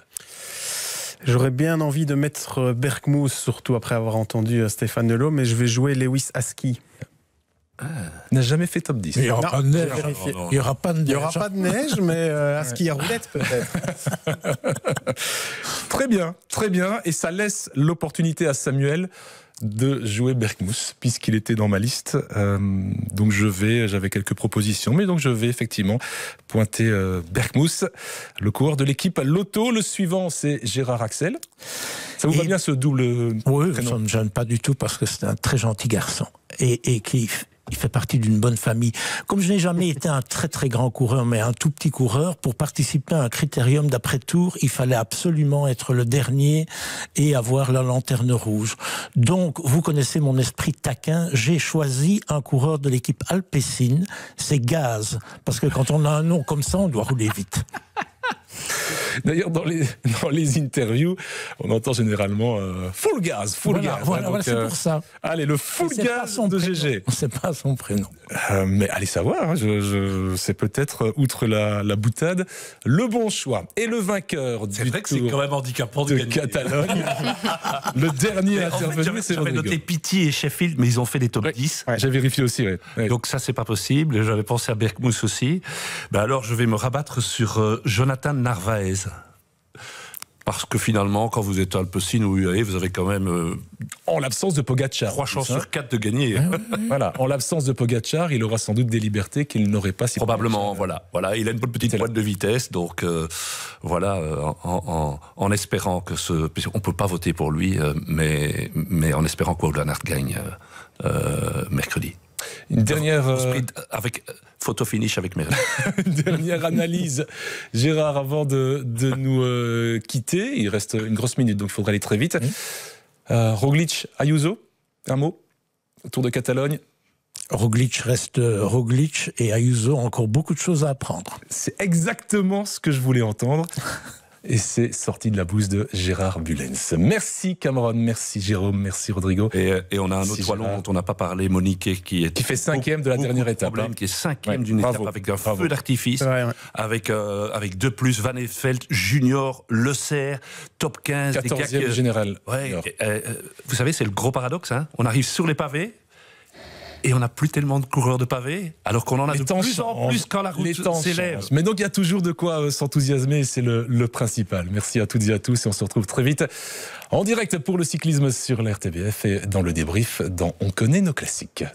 J'aurais bien envie de mettre Bergmoes, surtout après avoir entendu Stéphane Delot, mais je vais jouer Lewis Aski. Il n'a jamais fait top 10. Il n'y aura pas de neige. Il n'y aura pas de neige, mais Aski à roulette peut-être. Très bien. Et ça laisse l'opportunité à Samuel de jouer Bergmoes, puisqu'il était dans ma liste. Donc j'avais quelques propositions, mais donc je vais effectivement pointer Bergmoes, le coureur de l'équipe Lotto. Le suivant, c'est Gérard Axel. Ça vous va bien ce double prénom? Ça ne me gêne pas du tout, parce que c'est un très gentil garçon et qui il fait partie d'une bonne famille. Comme je n'ai jamais été un très très grand coureur, mais un tout petit coureur, pour participer à un critérium d'après-tour, il fallait absolument être le dernier et avoir la lanterne rouge. Donc, vous connaissez mon esprit taquin, j'ai choisi un coureur de l'équipe Alpecin, c'est Gaz. Parce que quand on a un nom comme ça, on doit rouler vite. D'ailleurs, dans les interviews, on entend généralement full gaz. Voilà, c'est pour ça. Allez, le full gaz de GG. On ne sait pas son prénom. Mais allez savoir, hein, c'est peut-être, outre la boutade, le bon choix. Et le vainqueur du vrai que c'est quand même handicapant de Catalogne. Le dernier intervenu, c'est J'avais Rodrigo. noté Pity et Sheffield, mais ils ont fait des top 10. J'ai vérifié aussi, ouais. Donc ça, c'est pas possible. J'avais pensé à Bergmousse aussi. Alors, je vais me rabattre sur Jonathan Narvaez. Parce que finalement, quand vous êtes Alpecin ou UAE, vous avez quand même en l'absence de Pogacar, 3 chances sur 4 de gagner. Voilà, en l'absence de Pogacar, il aura sans doute des libertés qu'il n'aurait pas si probablement. Voilà. Il a une bonne petite boîte de vitesse, donc en espérant que on peut pas voter pour lui, mais en espérant que Wout van Aert gagne mercredi. Une dernière avec photo finish avec Merlin. Une dernière analyse, Gérard, avant de nous quitter. Il reste une grosse minute, donc il faudra aller très vite. Roglic, Ayuso, un mot autour de Catalogne. Roglic reste Roglic et Ayuso ont encore beaucoup de choses à apprendre. C'est exactement ce que je voulais entendre. Et c'est sorti de la bouche de Gérard Bullens. Merci Cameron, merci Jérôme, merci Rodrigo. Et on a un autre wallon dont on n'a pas parlé, Monique, qui fait 5e de la dernière étape. Qui est 5e d'une étape avec un feu d'artifice, avec 2 plus, Van Eefeld, Junior, Le Serre, top 15. 14e général. Vous savez, c'est le gros paradoxe. Hein, on arrive sur les pavés. Et on n'a plus tellement de coureurs de pavés, alors qu'on en a de plus en plus quand la route s'élève. Mais donc il y a toujours de quoi s'enthousiasmer, c'est le principal. Merci à toutes et à tous et on se retrouve très vite en direct pour le cyclisme sur l'RTBF et dans le débrief dans On connaît nos classiques.